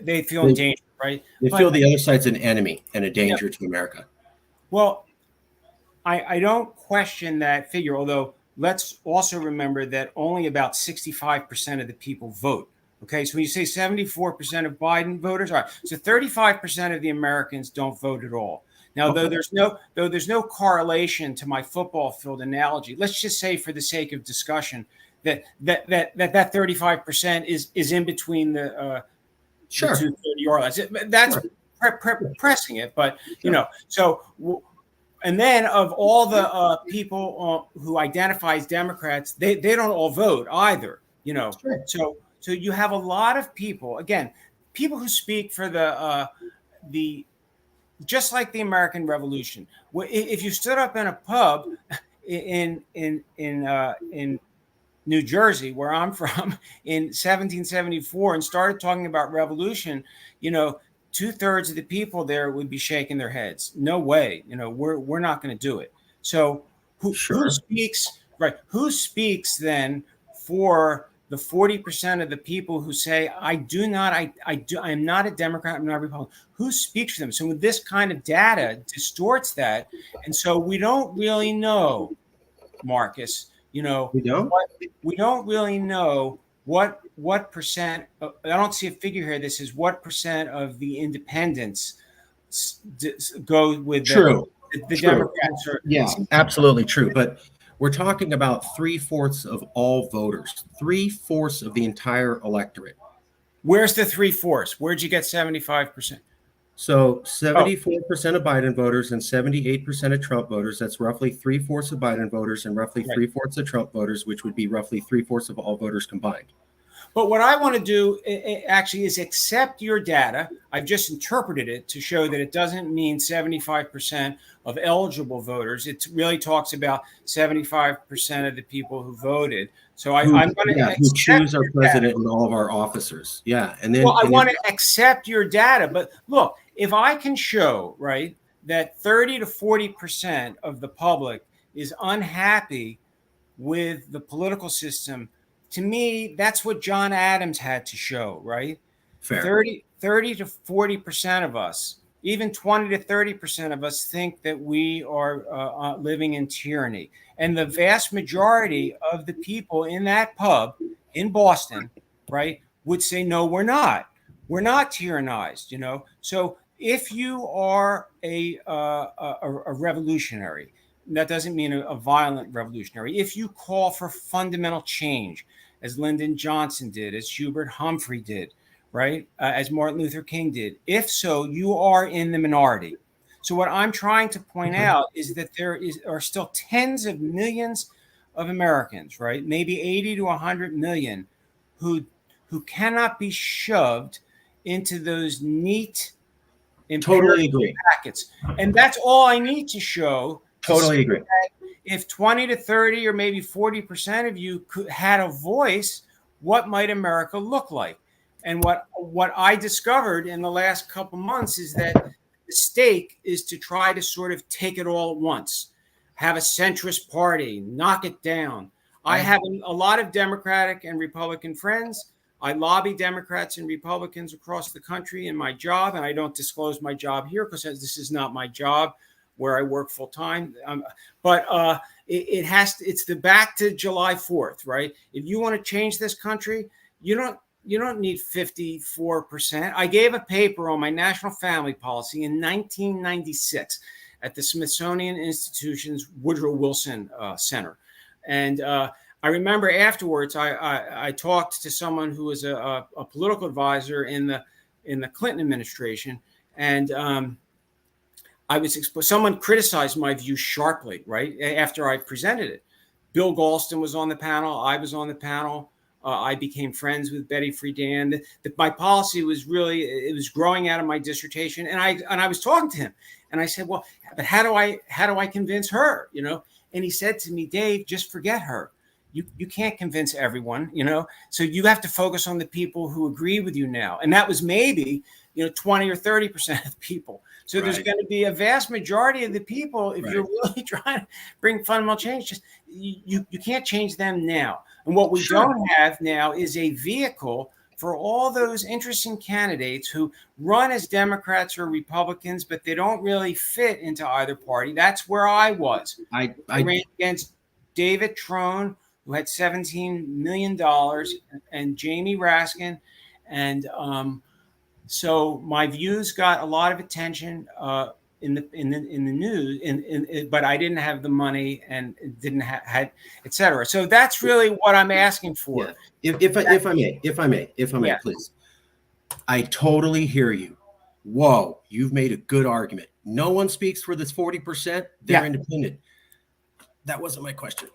they feel in danger, right? They feel the other side's an enemy and a danger to America. Well, I don't question that figure, although let's also remember that only about 65% of the people vote. Okay, so when you say 74% of Biden voters, all right, so 35% of the Americans don't vote at all. Now, though there's no correlation to my football field analogy, let's just say, for the sake of discussion, that 35% is in between the sure. the 230 or less. That's sure. Pressing it, but so. And then of all the people who identify as Democrats, they don't all vote either. Sure. So you have a lot of people, again, people who speak for the just like the American Revolution. If you stood up in a pub in New Jersey, where I'm from, in 1774, and started talking about revolution, 2/3 of the people there would be shaking their heads. No way, we're not going to do it. So who speaks, right? Who speaks then for the 40% of the people who say, I am not a Democrat, I'm not a Republican? Who speaks for them? So this kind of data distorts that. And so we don't really know, Marcus, we don't really know what percent, I don't see a figure here. This is what percent of the independents go with the Democrats. Yeah, absolutely true. But we're talking about 3/4 of all voters, 3/4 of the entire electorate. Where's the 3/4? Where'd you get 75%? So 74% of Biden voters and 78% of Trump voters. That's roughly 3/4 of Biden voters and roughly 3/4 of Trump voters, which would be roughly 3/4 of all voters combined. But what I want to do actually is accept your data. I've just interpreted it to show that it doesn't mean 75% of eligible voters. It really talks about 75% of the people who voted. So I'm going to who choose our president and all of our officers. Yeah, and then I want to accept your data. But look, if I can show that 30 to 40% of the public is unhappy with the political system, to me, that's what John Adams had to show, right? Fair. 30 to 40% of us, even 20 to 30% of us, think that we are living in tyranny. And the vast majority of the people in that pub in Boston, right, would say, no, we're not. We're not tyrannized, So if you are a revolutionary, that doesn't mean a violent revolutionary. If you call for fundamental change, as Lyndon Johnson did, as Hubert Humphrey did, right, as Martin Luther King did, if so, you are in the minority. So what I'm trying to point out is that there are still tens of millions of Americans, right, maybe 80 to 100 million, who cannot be shoved into those neat totally agree packets. And that's all I need to show. Totally agree. If 20 to 30 or maybe 40% of you had a voice, what might America look like? And what I discovered in the last couple months is that the stake is to try to sort of take it all at once, have a centrist party, knock it down. I have a lot of Democratic and Republican friends. I lobby Democrats and Republicans across the country in my job, and I don't disclose my job here because this is not my job where I work full time. But it has to, it's the back to July 4th, right? If you want to change this country, you don't need 54%. I gave a paper on my national family policy in 1996 at the Smithsonian Institution's Woodrow Wilson Center. And I remember afterwards, I talked to someone who was a political advisor in the Clinton administration, and someone criticized my view sharply, right, after I presented it. Bill Galston was on the panel. I was on the panel. I became friends with Betty Friedan. My policy was it was growing out of my dissertation, and I was talking to him, and I said, well, but how do I convince her, And he said to me, Dave, just forget her. You can't convince everyone, So you have to focus on the people who agree with you now, and that was maybe 20 or 30% of the people. So there's going to be a vast majority of the people, if you're really trying to bring fundamental change, just you can't change them now. And what we don't have now is a vehicle for all those interesting candidates who run as Democrats or Republicans, but they don't really fit into either party. That's where I was. I ran against David Trone, who had $17 million, and Jamie Raskin. And so my views got a lot of attention in the news, but I didn't have the money and didn't have et cetera. So that's really what I'm asking for. Yeah. If I may, please. I totally hear you. Whoa, you've made a good argument. No one speaks for this 40%. They're independent. That wasn't my question.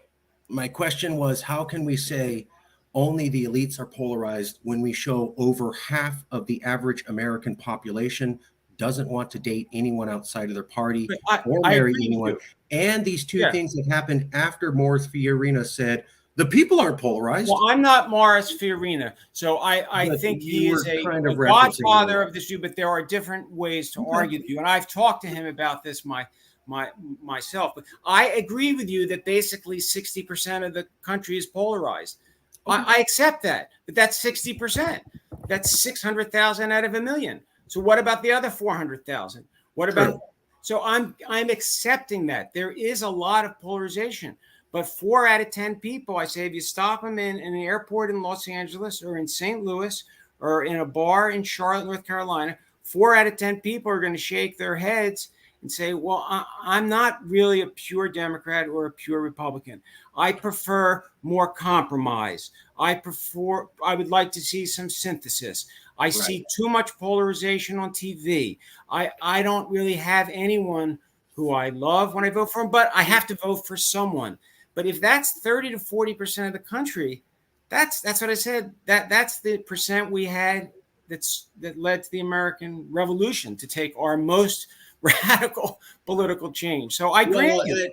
My question was, how can we say only the elites are polarized when we show over half of the average American population doesn't want to date anyone outside of their party or marry anyone? And these two things have happened after Morris Fiorina said the people aren't polarized. Well, I'm not Morris Fiorina, so I think he is a godfather of this view, but there are different ways to argue the view. And I've talked to him about this myself. But I agree with you that basically 60% of the country is polarized. I accept that, but that's 60%. That's 600,000 out of a million. So what about the other 400,000? What about? So I'm accepting that there is a lot of polarization, but 4 out of 10 people, I say, if you stop them in an airport in Los Angeles or in St. Louis or in a bar in Charlotte, North Carolina, 4 out of 10 people are going to shake their heads and say, well, I'm not really a pure Democrat or a pure Republican. I prefer more compromise. I would like to see some synthesis. I see too much polarization on TV. I don't really have anyone who I love when I vote for them, but I have to vote for someone. But if that's 30 to 40% of the country, that's what I said. That's the percent we had that led to the American Revolution, to take our most radical political change. So I grant you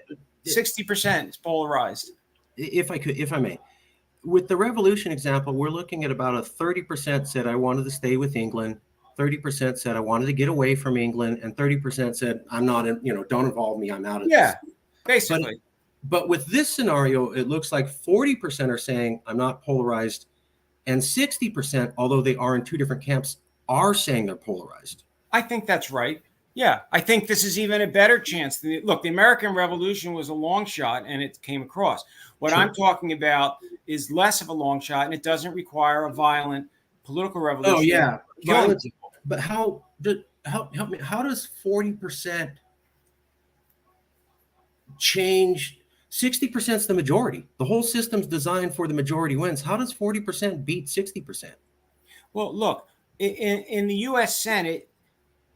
60% is polarized. If I may, with the revolution example, we're looking at about a 30% said I wanted to stay with England, 30% said I wanted to get away from England, and 30% said I'm not, don't involve me, I'm out of this. Basically. But with this scenario, it looks like 40% are saying I'm not polarized, and 60%, although they are in two different camps, are saying they're polarized. I think that's right. Yeah, I think this is even a better chance. Look, the American Revolution was a long shot and it came across. What I'm talking about is less of a long shot, and it doesn't require a violent political revolution. Oh, yeah. Violence. But help me, how does 40% change? 60% is the majority. The whole system's designed for the majority wins. How does 40% beat 60%? Well, look, in the U.S. Senate,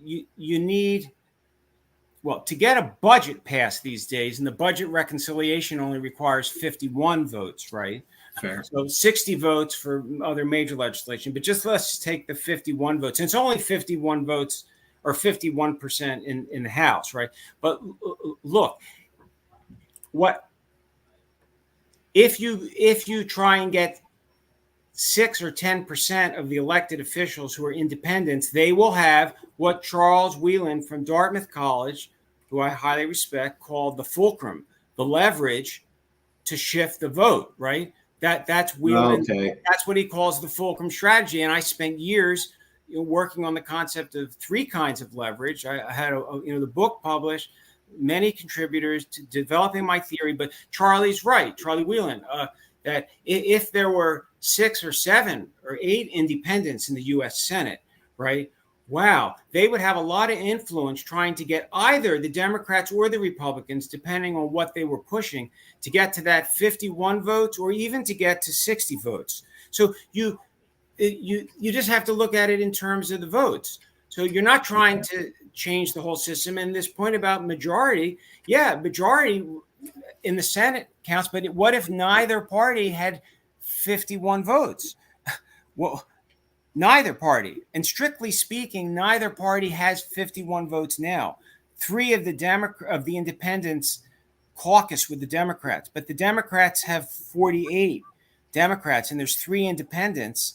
you need, to get a budget passed these days, and the budget reconciliation only requires 51 votes, right? Fair. So 60 votes for other major legislation, but let's take the 51 votes. And it's only 51 votes or 51% in the House, right? But look, if you try and get 6 or 10% of the elected officials who are independents, they will have what Charles Whelan from Dartmouth College, who I highly respect, called the fulcrum, the leverage to shift the vote, right? That's Whelan. Okay. That's what he calls the fulcrum strategy. And I spent years working on the concept of 3 kinds of leverage. I had the book published, many contributors to developing my theory. But Charlie's right, Charlie Whelan, that if there were 6 or 7 or 8 independents in the U.S. Senate, right? Wow, they would have a lot of influence trying to get either the Democrats or the Republicans, depending on what they were pushing, to get to that 51 votes or even to get to 60 votes. So you just have to look at it in terms of the votes. So you're not trying to change the whole system. And this point about majority, majority in the Senate counts, but what if neither party had 51 votes? Well, neither party, and strictly speaking, neither party has 51 votes now. 3 of the independents caucus with the Democrats, but the Democrats have 48 Democrats, and there's 3 independents: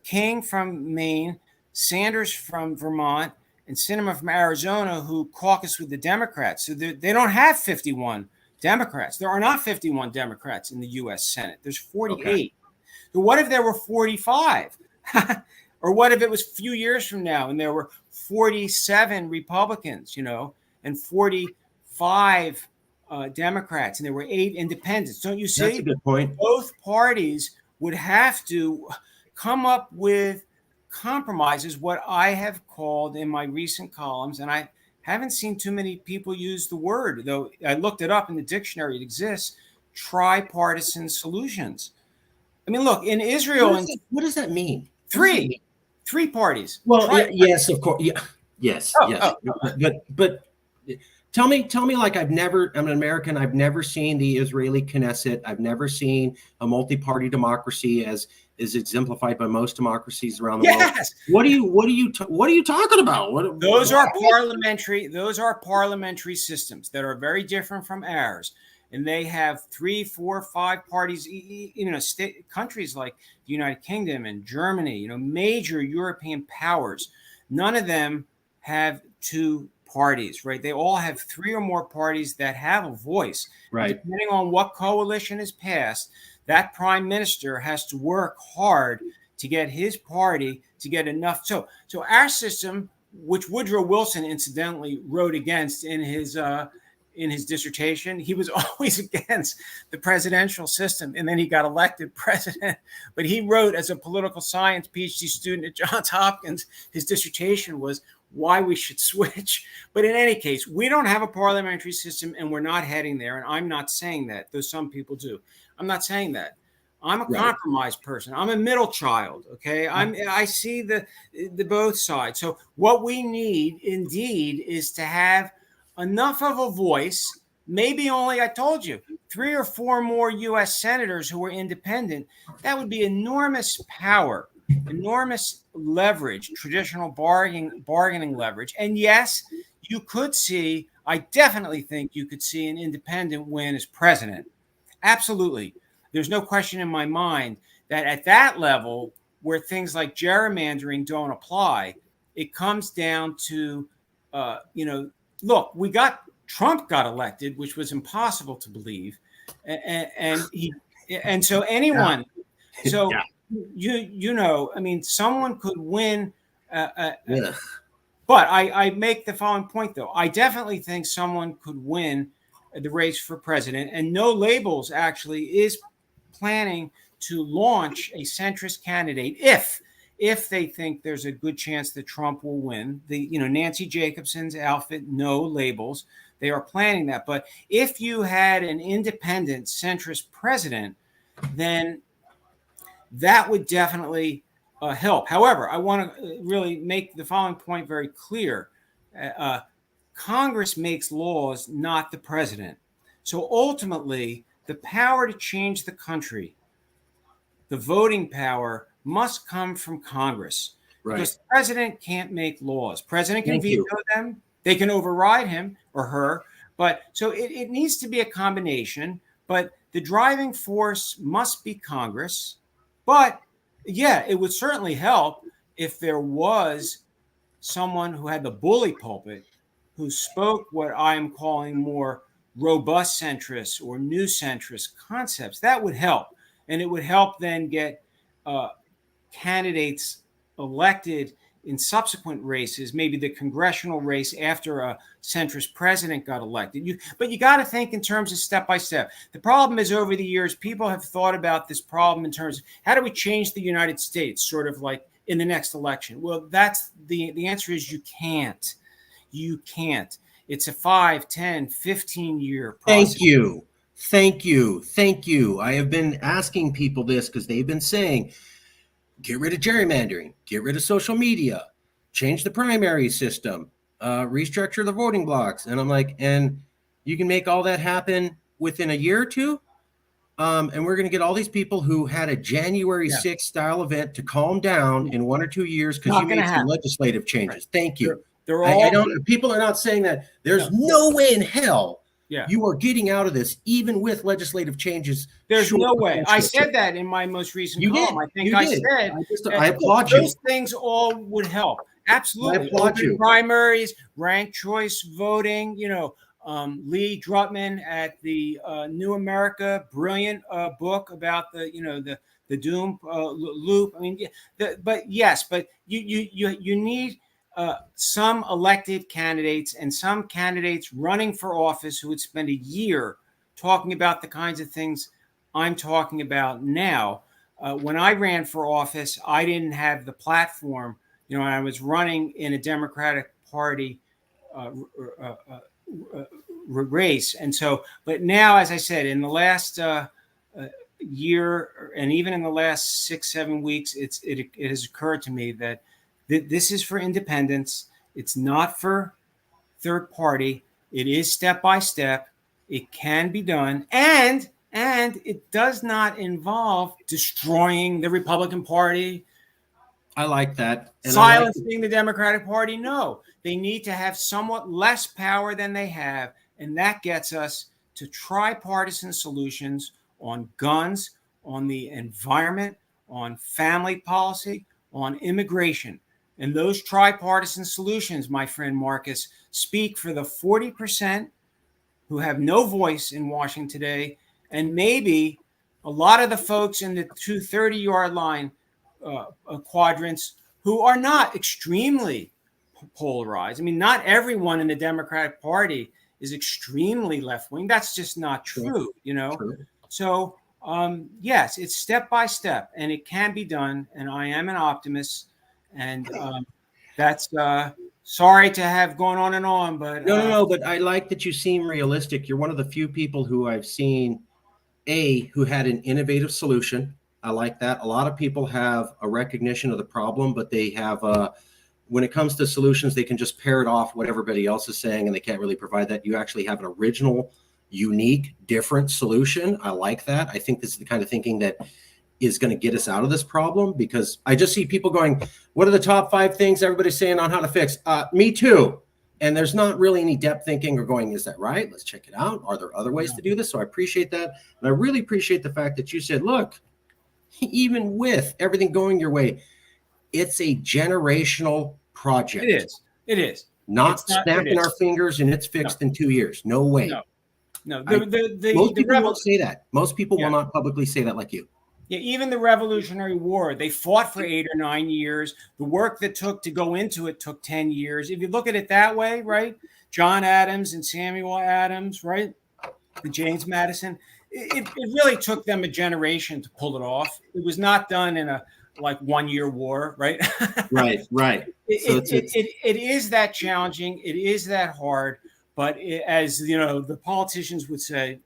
King from Maine, Sanders from Vermont, and Sinema from Arizona, who caucus with the Democrats. So they don't have 51 Democrats. There are not 51 Democrats in the U.S. Senate. There's 48. Okay. So what if there were 45? Or what if it was a few years from now and there were 47 Republicans, and 45 Democrats, and there were 8 independents? Don't you see? That's a good point. Both parties would have to come up with compromises, what I have called in my recent columns, and I haven't seen too many people use the word, though I looked it up in the dictionary, it exists, tripartisan solutions. I mean, look, in Israel, what does that mean? 3 parties. Well, yes, of course. Yeah. Yes. But tell me, like, I'm an American. I've never seen the Israeli Knesset. I've never seen a multi-party democracy as is exemplified by most democracies around the world. What are you talking about? Those are parliamentary systems that are very different from ours. And they have 3, 4, 5 parties, countries like the United Kingdom and Germany, major European powers. None of them have 2 parties, right? They all have 3 or more parties that have a voice. Right. And depending on what coalition is passed, that prime minister has to work hard to get his party to get enough. So our system, which Woodrow Wilson incidentally wrote against in his dissertation, he was always against the presidential system, and then he got elected president. But he wrote, as a political science PhD student at Johns Hopkins, his dissertation was why we should switch. But in any case, we don't have a parliamentary system, and we're not heading there. And I'm not saying that, though some people do. I'm not saying that. I'm a compromise person. I'm a middle child. Okay. I see the both sides. So what we need indeed is to have enough of a voice, maybe only, I told you, 3 or 4 more U.S. senators who are independent. That would be enormous power, enormous leverage, traditional bargaining leverage. And yes, you could see, I definitely think you could see an independent win as president. Absolutely. There's no question in my mind that at that level, where things like gerrymandering don't apply, it comes down to, look, Trump got elected, which was impossible to believe, and so anyone, someone could win. But I make the following point, though. I definitely think someone could win the race for president, and No Labels actually is planning to launch a centrist candidate if they think there's a good chance that Trump will win. Nancy Jacobson's outfit, No Labels, they are planning that. But if you had an independent centrist president, then that would definitely help. However, I want to really make the following point very clear. Congress makes laws, not the president. So ultimately, the power to change the country, the voting power, must come from Congress. Right. Because the president can't make laws. President can veto them. They can override him or her. But so it needs to be a combination. But the driving force must be Congress. But yeah, it would certainly help if there was someone who had the bully pulpit, who spoke what I'm calling more robust centrist or new centrist concepts. That would help. And it would help then get candidates elected in subsequent races, maybe the congressional race after a centrist president got elected. But you got to think in terms of step by step. The problem is, over the years, people have thought about this problem in terms of how do we change the United States, sort of like in the next election. Well, that's the answer is you can't. You can't. It's a 5, 10, 15-year process. Thank you. Thank you. Thank you. I have been asking people this because they've been saying, get rid of gerrymandering, get rid of social media, change the primary system, restructure the voting blocks. And I'm like, and you can make all that happen within a year or two? And we're going to get all these people who had a January 6th style event to calm down in 1 or 2 years because you made some legislative changes. Right. Thank you. They're all, I don't. People are not saying that. There's no way in hell you are getting out of this, even with legislative changes. There's no way. I said that in my most recent column. I think I said I applaud you. Those things all would help. Absolutely. I applaud you. Primaries, ranked choice voting. Lee Drutman at the New America, brilliant book about the doom loop. I mean, but you need some elected candidates and some candidates running for office who would spend a year talking about the kinds of things I'm talking about now. When I ran for office, I didn't have the platform. I was running in a Democratic Party race. And so, but now, as I said, in the last year, and even in the last 6-7 weeks, it has occurred to me that this is for independents. It's not for third party. It is step by step. It can be done. And it does not involve destroying the Republican Party. I like that. And silencing the Democratic Party. No, they need to have somewhat less power than they have. And that gets us to tripartisan solutions on guns, on the environment, on family policy, on immigration. And those tripartisan solutions, my friend Marcus, speak for the 40% who have no voice in Washington today, and maybe a lot of the folks in the 230-yard line quadrants who are not extremely polarized. I mean, not everyone in the Democratic Party is extremely left-wing. That's just not true, True. So, yes, it's step by step, and it can be done, and I am an optimist. And that's sorry to have gone on and on, but no. But I like that you seem realistic. You're one of the few people who I've seen, who had an innovative solution. I like that. A lot of people have a recognition of the problem, but they have when it comes to solutions, they can just parrot off what everybody else is saying, and they can't really provide that. You actually have an original, unique, different solution. I like that. I think this is the kind of thinking that is going to get us out of this problem, because I just see people going, what are the top 5 things everybody's saying on how to fix? Me too. And there's not really any depth thinking or going, is that right? Let's check it out. Are there other ways to do this? So I appreciate that. And I really appreciate the fact that you said, look, even with everything going your way, it's a generational project. It is. Not snapping our fingers and it's fixed in 2 years. No way. No. Most people won't say that. Most people will not publicly say that like you. Yeah, even the Revolutionary War, they fought for 8 or 9 years. The work that took to go into it took 10 years. If you look at it that way, right? John Adams and Samuel Adams, right? The James Madison. It really took them a generation to pull it off. It was not done in a 1-year war, right? Right. It is that challenging. It is that hard. But as the politicians would say,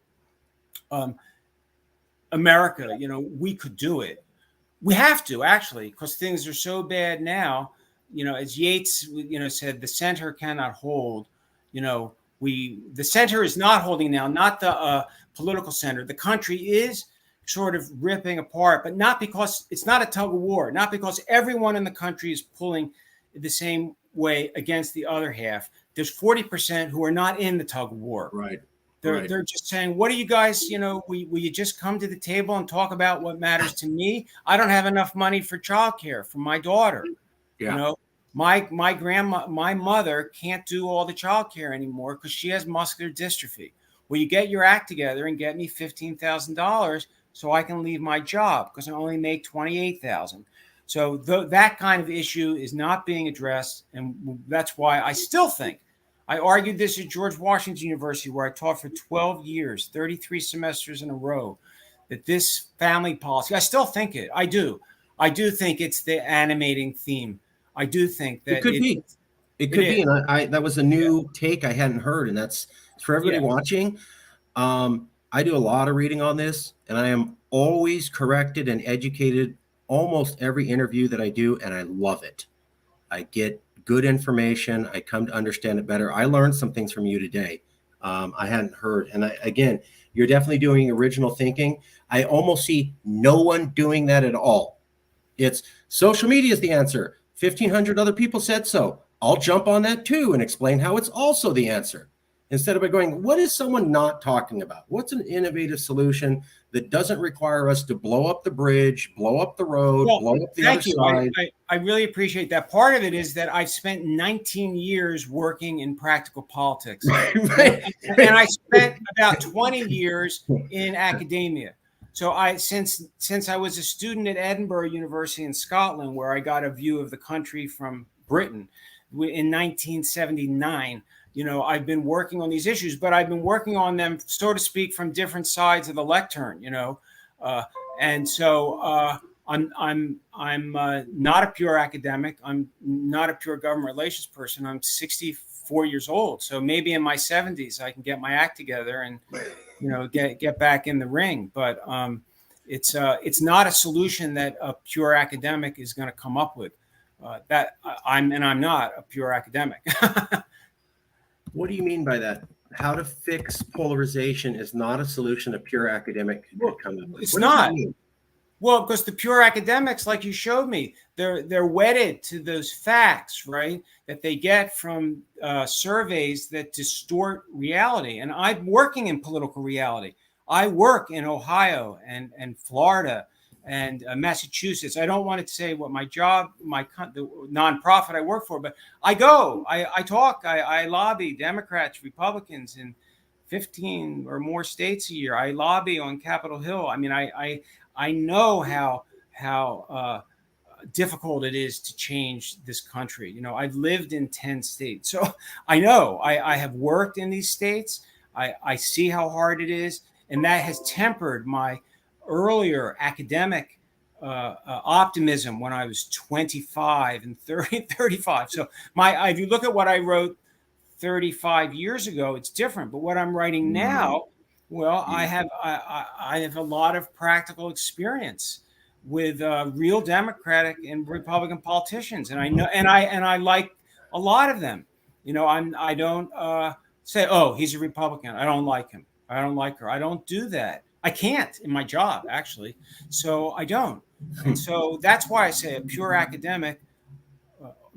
America, we could do it. We have to, actually, because things are so bad now. As Yates, said, the center cannot hold. The center is not holding now, not the political center. The country is sort of ripping apart, but not because it's not a tug of war, not because everyone in the country is pulling the same way against the other half. There's 40% who are not in the tug of war. Right. Right. They're just saying, what do you guys, will you just come to the table and talk about what matters to me? I don't have enough money for childcare for my daughter. You Yeah. know, my mother can't do all the childcare anymore because she has muscular dystrophy. Will you get your act together and get me $15,000 so I can leave my job because I only make 28,000? So that kind of issue is not being addressed, and that's why I still think I argued this at George Washington University, where I taught for 12 years, 33 semesters in a row, that this family policy, I still think it. I do. I do think it's the animating theme. I do think that It could be. It could be. is. And I that was a new take I hadn't heard. And that's for everybody Yeah. watching. I do a lot of reading on this, and I am always corrected and educated almost every interview that I do, and I love it. I get good information. I come to understand it better. I learned some things from you today. I hadn't heard. And again, you're definitely doing original thinking. I almost see no one doing that at all. It's social media is the answer. 1,500 other people said so. I'll jump on that too and explain how it's also the answer. Instead of going, what is someone not talking about? What's an innovative solution that doesn't require us to blow up the bridge, blow up the road, blow up the other side? I really appreciate that. Part of it is that I've spent 19 years working in practical politics. Right. And I spent about 20 years in academia. So since I was a student at Edinburgh University in Scotland, where I got a view of the country from Britain in 1979, I've been working on these issues, but I've been working on them, so to speak, from different sides of the lectern, and so I'm not a pure academic. I'm not a pure government relations person. I'm 64 years old, so maybe in my 70s I can get my act together and get back in the ring. But it's not a solution that a pure academic is going to come up with. I'm not a pure academic. What do you mean by that? How to fix polarization is not a solution a pure academic could come up with. It's not. Well, because the pure academics, like you showed me, they're wedded to those facts, right, that they get from surveys that distort reality. And I'm working in political reality. I work in Ohio and Florida and Massachusetts. I don't want to say what my job, the nonprofit I work for, but I go, I talk, I lobby Democrats, Republicans in 15 or more states a year. I lobby on Capitol Hill. I mean, I know how difficult it is to change this country. I've lived in 10 states, so I know. I have worked in these states. I see how hard it is, and that has tempered my earlier academic optimism when I was 25 and 35. So if you look at what I wrote 35 years ago, it's different. But what I'm writing now, well, I have a lot of practical experience with real Democratic and Republican politicians, and I know, and I like a lot of them. I don't say, oh, he's a Republican, I don't like him, I don't like her. I don't do that. I can't in my job, actually. So I don't. And so that's why I say a pure academic,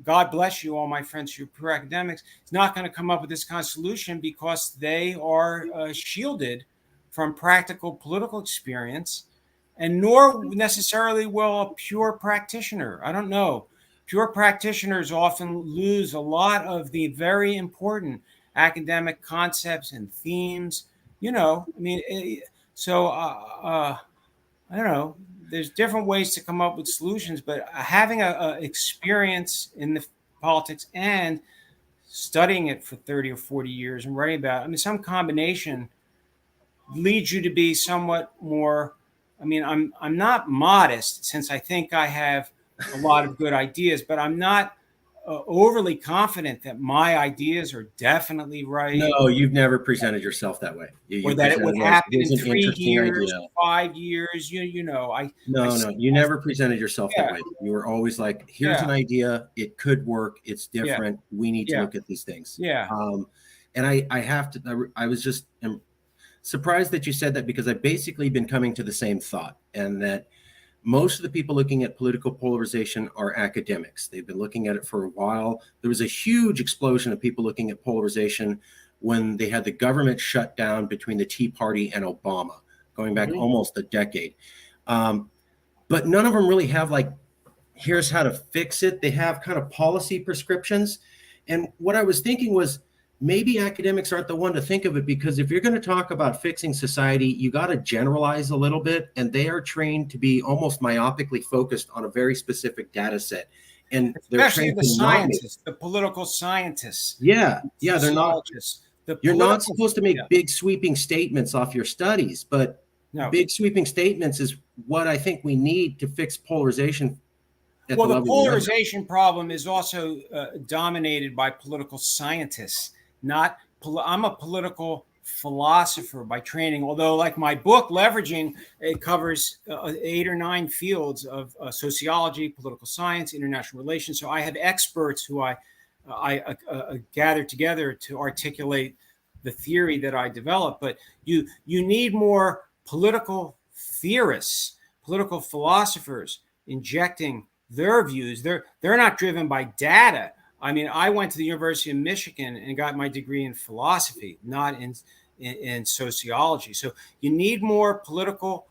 God bless you, all my friends who are pure academics, is not going to come up with this kind of solution because they are shielded from practical political experience, and nor necessarily will a pure practitioner. I don't know. Pure practitioners often lose a lot of the very important academic concepts and themes. So I don't know. There's different ways to come up with solutions, but having a experience in the politics and studying it for 30 or 40 years and writing about it, some combination leads you to be somewhat more. I'm not modest, since I think I have a lot of good ideas, but I'm not overly confident that my ideas are definitely right. No, you've never presented yourself that way. Or that it would happen in 3 years, idea. 5 years. No, you never presented yourself that way. You were always like, here's an idea. It could work. It's different. We need to look at these things. Yeah. And I have to, I was just surprised that you said that, because I've basically been coming to the same thought, and that most of the people looking at political polarization are academics. They've been looking at it for a while. There was a huge explosion of people looking at polarization when they had the government shut down between the Tea Party and Obama, going back almost a decade. But none of them really have like, here's how to fix it. They have kind of policy prescriptions. And what I was thinking was maybe academics aren't the one to think of it, because if you're going to talk about fixing society, you got to generalize a little bit. And they are trained to be almost myopically focused on a very specific data set. And especially the scientists, the political scientists. Yeah. They're not. You're not supposed to make big sweeping statements off your studies, but big sweeping statements is what I think we need to fix polarization. Well, the polarization problem is also dominated by political scientists. I'm a political philosopher by training, although like my book, Leveraging, it covers 8 or 9 fields of sociology, political science, international relations. So I have experts who I gather together to articulate the theory that I develop. But you need more political theorists, political philosophers injecting their views. They're not driven by data. I mean, I went to the University of Michigan and got my degree in philosophy, not in sociology. So you need more political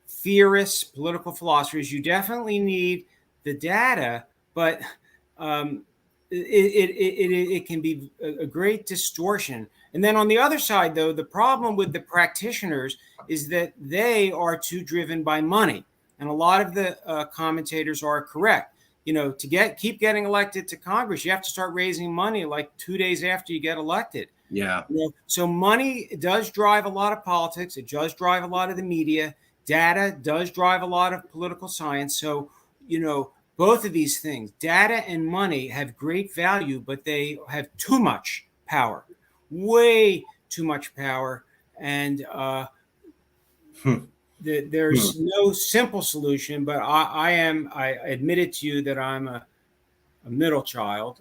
theorists, political philosophers. You definitely need the data, but it can be a great distortion. And then on the other side, though, the problem with the practitioners is that they are too driven by money. And a lot of the commentators are correct. You know, to keep getting elected to Congress, you have to start raising money like 2 days after you get elected. Yeah. You know, so money does drive a lot of politics. It does drive a lot of the media. Data does drive a lot of political science. So, you know, both of these things, data and money, have great value, but they have too much power, way too much power. And there's no simple solution, but I admitted to you that I'm a middle child.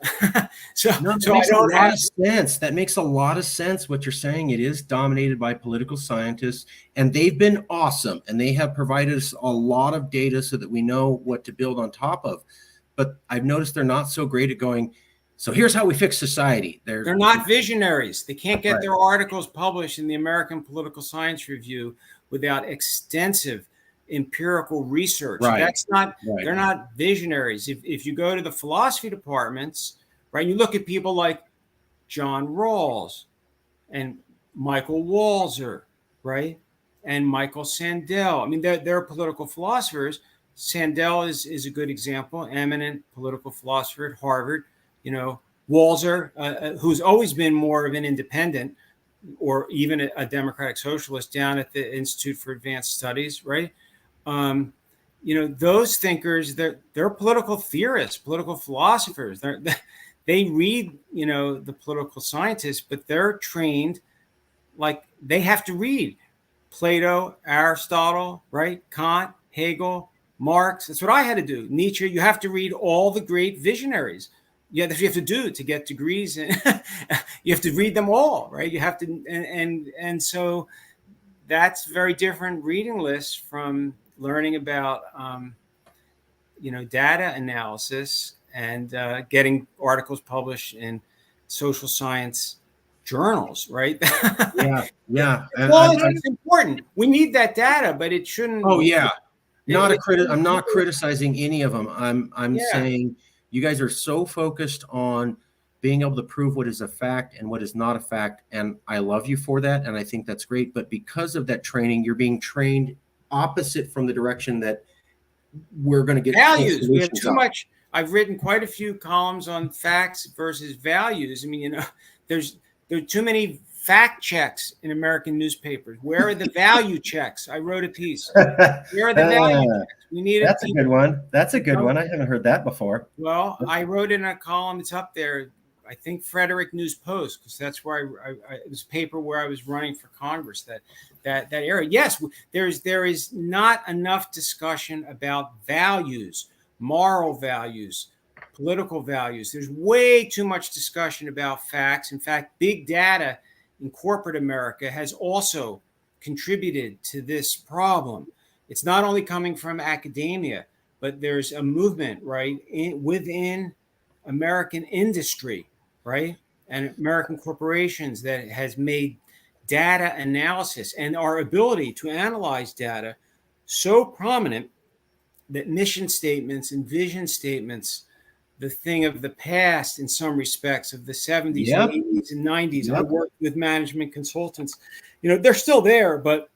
so that so makes I don't a lot of sense. That makes a lot of sense what you're saying. It is dominated by political scientists, and they've been awesome, and they have provided us a lot of data so that we know what to build on top of. But I've noticed they're not so great at going, so here's how we fix society. They're not visionaries. They can't get their articles published in the American Political Science Review without extensive empirical research. That's not, they're not visionaries. If you go to the philosophy departments, right, you look at people like John Rawls and Michael Walzer, right, and Michael Sandel. I mean, they're political philosophers. Sandel is a good example, eminent political philosopher at Harvard. You know, Walzer, who's always been more of an independent or even a democratic socialist down at the Institute for Advanced Studies, right? You know, those thinkers, they're political theorists, political philosophers. They read, you know, the political scientists, but they're trained, like they have to read Plato, Aristotle, right? Kant, Hegel, Marx. That's what I had to do. Nietzsche. You have to read all the great visionaries. Yeah, that's what you have to do to get degrees. And you have to read them all, right? You have to, and so that's very different reading list from learning about, you know, data analysis and getting articles published in social science journals, right? Yeah. Well, it's important. We need that data, but it shouldn't. Oh yeah, I'm not criticizing any of them. I'm saying you guys are so focused on being able to prove what is a fact and what is not a fact, and I love you for that, and I think that's great. But because of that training, you're being trained opposite from the direction that we're going to get values. We have too much. I've written quite a few columns on facts versus values. I mean, you know, there are too many fact checks in American newspapers. Where are the value checks? I wrote a piece. Where are the value checks? We need. That's a good one. That's a good one. I haven't heard that before. Well, I wrote in a column. It's up there. I think Frederick News Post, because that's where it was paper where I was running for Congress. That area. Yes, there is not enough discussion about values, moral values, political values. There's way too much discussion about facts. In fact, big data in corporate America has also contributed to this problem. It's not only coming from academia, but there's a movement, right, within American industry, right? and American corporations that has made data analysis and our ability to analyze data so prominent that mission statements and vision statements, the thing of the past in some respects, of the 70s and Yep. 80s and 90s. I Yep. worked with management consultants. They're still there, but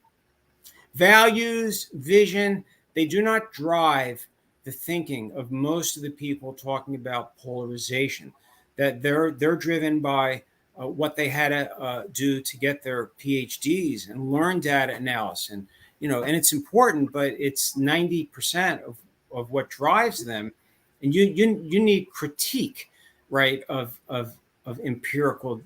values, vision, they do not drive the thinking of most of the people talking about polarization. That they're driven by what they had to do to get their PhDs and learn data analysis. And it's important, but it's 90% of what drives them. And you need critique, right, of empirical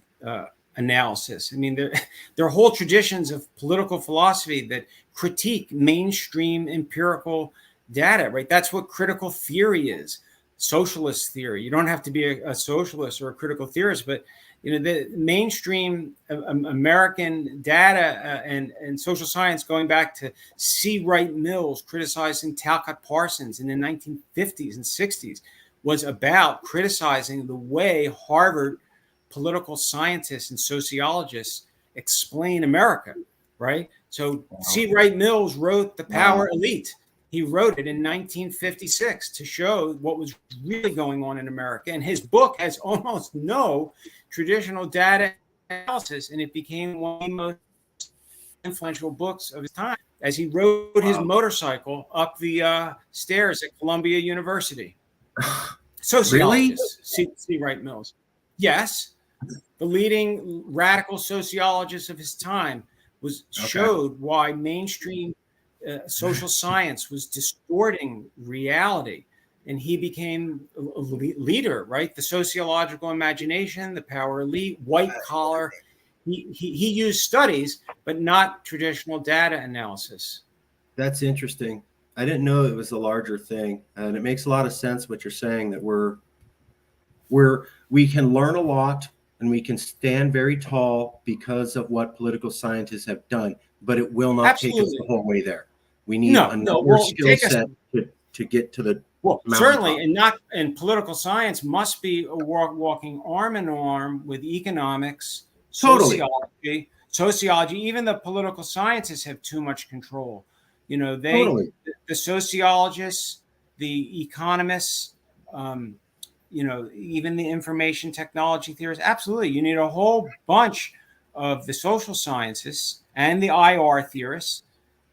analysis. I mean, there are whole traditions of political philosophy that critique mainstream empirical data, right? That's what critical theory is, socialist theory. You don't have to be a socialist or a critical theorist, but the mainstream American data and social science, going back to C. Wright Mills criticizing Talcott Parsons in the 1950s and 60s, was about criticizing the way Harvard political scientists and sociologists explain America, right? So C. Wright Mills wrote The Power Elite. He wrote it in 1956 to show what was really going on in America. And his book has almost no traditional data analysis, and it became one of the most influential books of his time as he rode his motorcycle up the stairs at Columbia University. Sociologist, Really? C. Wright Mills. Yes, the leading radical sociologist of his time showed why mainstream social science was distorting reality, and he became a leader, right? The sociological imagination, the power elite, white collar. He used studies, but not traditional data analysis. That's interesting. I didn't know it was a larger thing, and it makes a lot of sense what you're saying, that we can learn a lot and we can stand very tall because of what political scientists have done, but it will not take us the whole way there. We need another skill set to get to the certainly, and political science must be walking arm in arm with economics, sociology. Even the political scientists have too much control. The sociologists, the economists, even the information technology theorists. Absolutely, you need a whole bunch of the social sciences and the IR theorists.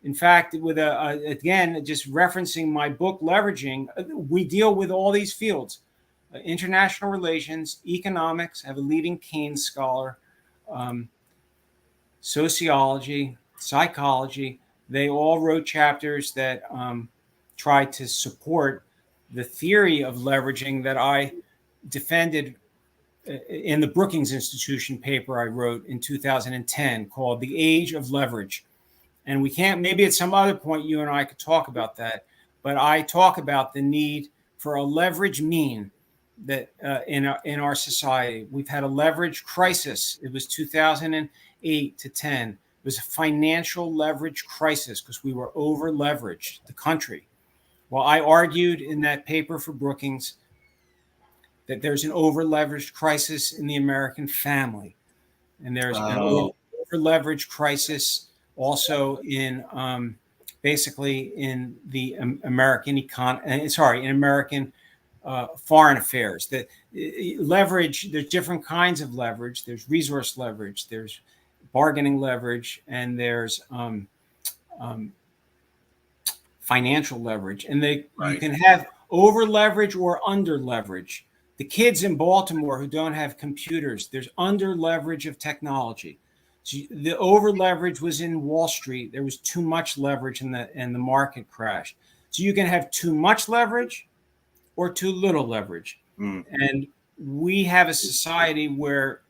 In fact, with again, just referencing my book, Leveraging, we deal with all these fields: international relations, economics. I have a leading Keynes scholar, sociology, psychology. They all wrote chapters that tried to support the theory of leveraging that I defended in the Brookings Institution paper I wrote in 2010 called The Age of Leverage. And we can't, maybe at some other point you and I could talk about that, but I talk about the need for a leverage mean that in our society. We've had a leverage crisis. It was 2008 to 10. It was a financial leverage crisis because we were over leveraged, the country. Well, I argued in that paper for Brookings that there's an over leveraged crisis in the American family, and there's an over leveraged crisis also in basically in the American in American foreign affairs. That leverage, there's different kinds of leverage. There's resource leverage, there's bargaining leverage, and there's financial leverage. And you can have over leverage or under leverage. The kids in Baltimore who don't have computers, there's under leverage of technology. So the over leverage was in Wall Street. There was too much leverage and the market crashed. So you can have too much leverage or too little leverage. And we have a society where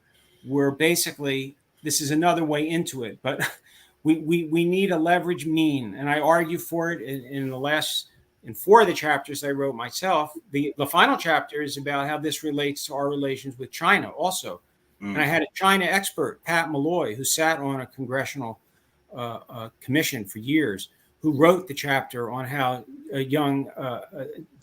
we're basically, this is another way into it, but we need a leverage mean. And I argue for it in 4 of the chapters I wrote myself. The final chapter is about how this relates to our relations with China also. And I had a China expert, Pat Malloy, who sat on a congressional commission for years, who wrote the chapter on how young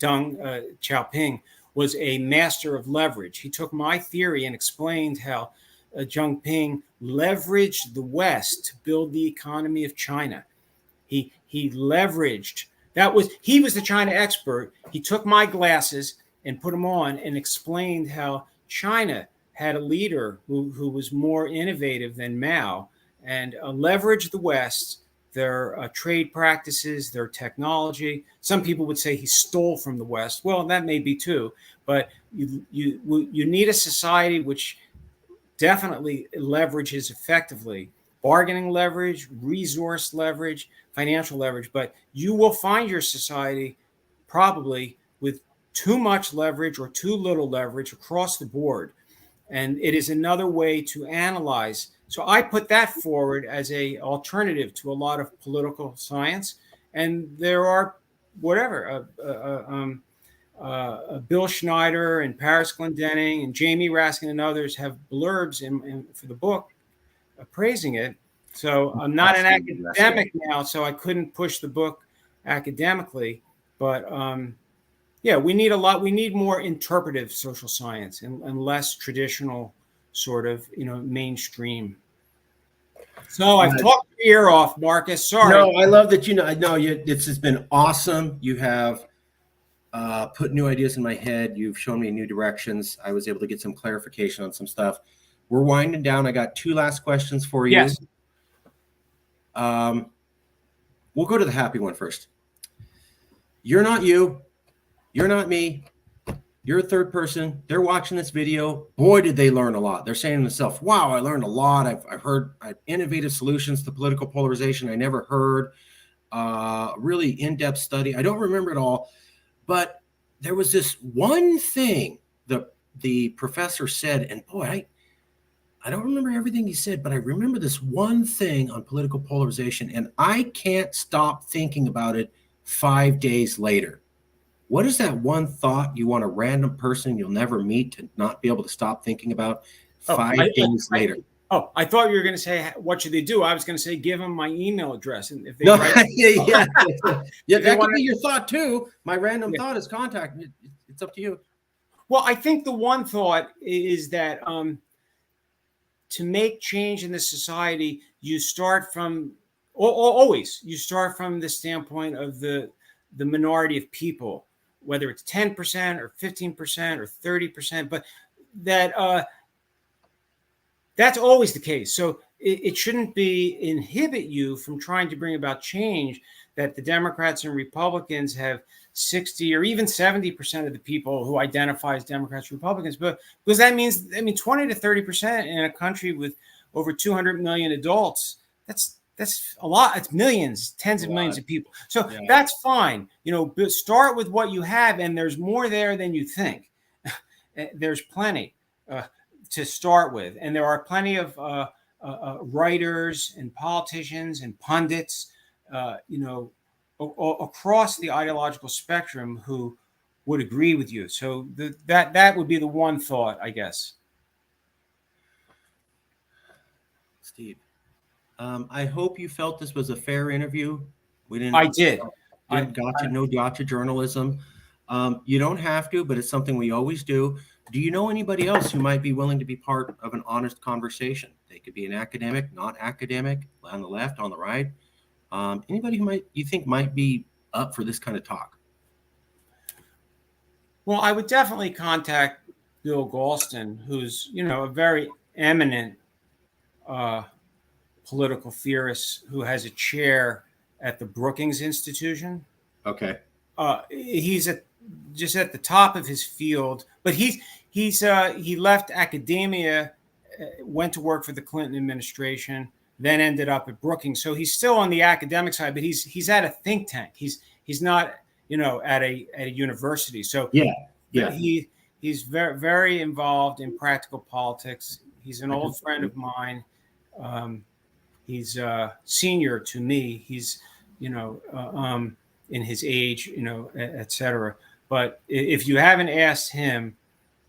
Deng Xiaoping was a master of leverage. He took my theory and explained how Jiang Ping leveraged the West to build the economy of China. He leveraged. He was the China expert. He took my glasses and put them on and explained how China had a leader who was more innovative than Mao and leveraged the West, their trade practices, their technology. Some people would say he stole from the West. Well, that may be too, but you need a society which definitely leverages effectively. Bargaining leverage, resource leverage, financial leverage, but you will find your society probably with too much leverage or too little leverage across the board. And it is another way to analyze. So I put that forward as a alternative to a lot of political science. And there are Bill Schneider and Paris Glendening and Jamie Raskin and others have blurbs for the book praising it. So I'm not an academic now, so I couldn't push the book academically. But yeah, we need a lot. We need more interpretive social science and less traditional sort of, mainstream. So I've talked your ear off, Marcus. Sorry. No, I love that. This has been awesome. You have put new ideas in my head. You've shown me new directions. I was able to get some clarification on some stuff. We're winding down. I got two last questions for you. Yes. We'll go to the happy one first. You're not you. You're not me. You're a third person. They're watching this video. Boy, did they learn a lot. They're saying to themselves, wow, I learned a lot. I've heard innovative solutions to political polarization I never heard. Really in-depth study. I don't remember it all, but there was this one thing the professor said, and boy, I don't remember everything he said, but I remember this one thing on political polarization, and I can't stop thinking about it 5 days later. What is that one thought you want a random person you'll never meet to not be able to stop thinking about 5 days later? I thought you were going to say, what should they do? I was going to say, give them my email address. And if they yeah, that could be your thought too. My random thought is contact. It's up to you. Well, I think the one thought is that to make change in the society, you start from you start from the standpoint of the minority of people, whether it's 10% or 15% or 30%, but that's always the case. So it shouldn't inhibit you from trying to bring about change that the Democrats and Republicans have 60 or even 70% of the people who identify as Democrats and Republicans, but because that means 20 to 30% in a country with over 200 million adults, that's a lot. It's millions, tens of millions of people. So that's fine. Start with what you have, and there's more there than you think. There's plenty to start with, and there are plenty of writers and politicians and pundits, across the ideological spectrum who would agree with you. So that would be the one thought, I guess. Steve, I hope you felt this was a fair interview. I did. No gotcha journalism. You don't have to, but it's something we always do. Do you know anybody else who might be willing to be part of an honest conversation? They could be an academic, not academic, on the left, on the right. Anybody who you think might be up for this kind of talk? Well, I would definitely contact Bill Galston, who's, a very eminent political theorist who has a chair at the Brookings Institution. Okay. He's just at the top of his field, but he left academia, went to work for the Clinton administration, then ended up at Brookings. So he's still on the academic side, but he's at a think tank. He's not, at a university. So he's very, very involved in practical politics. He's an old friend of mine. He's senior to me. He's, in his age, et cetera. But if you haven't asked him,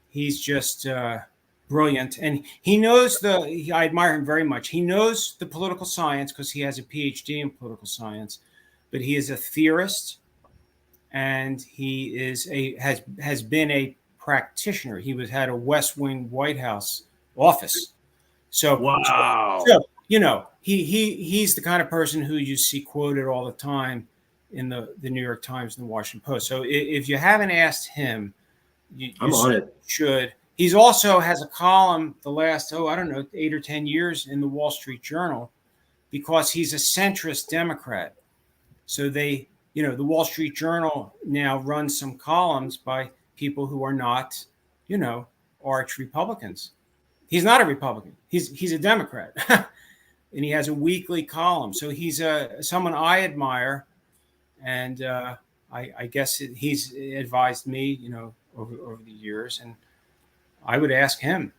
he's just brilliant. And he knows I admire him very much. He knows the political science because he has a PhD in political science, but he is a theorist, and he is has been a practitioner. He had a West Wing White House office. So, Wow. so you know, he's the kind of person who you see quoted all the time in the New York Times and the Washington Post. So if you haven't asked him, I'm on it. should. He's also has a column the last, I don't know, 8 or 10 years in the Wall Street Journal, because he's a centrist Democrat. So the Wall Street Journal now runs some columns by people who are not, arch Republicans. He's not a Republican. He's a Democrat, and he has a weekly column. So he's someone I admire, and I guess he's advised me, over the years, and I would ask him.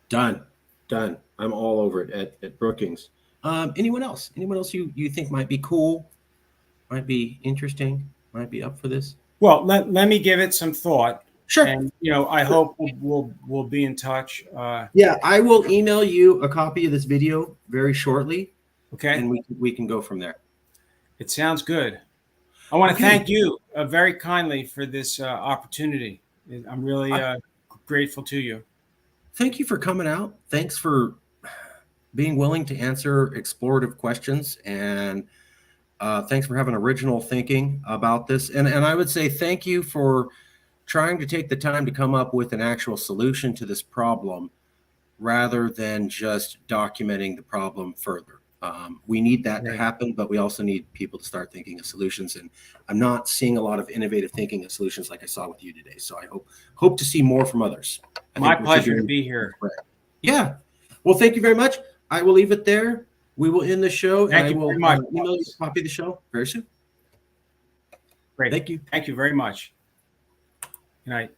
Done. I'm all over it at Brookings. Anyone else? Anyone else you think might be cool, might be interesting, might be up for this? Well, let me give it some thought. Sure. And I hope we'll be in touch. Yeah, I will email you a copy of this video very shortly. Okay. And we can go from there. It sounds good. I want to thank you very kindly for this opportunity. I'm really grateful to you. Thank you for coming out. Thanks for being willing to answer explorative questions, and thanks for having original thinking about this. And I would say thank you for trying to take the time to come up with an actual solution to this problem rather than just documenting the problem further. We need that to happen, but we also need people to start thinking of solutions. And I'm not seeing a lot of innovative thinking of solutions like I saw with you today. So I hope to see more from others. My pleasure to be here. Yeah. Well, thank you very much. I will leave it there. We will end the show. Thank you very much. Email you a copy of the show very soon. Great. Thank you. Thank you very much. Good night.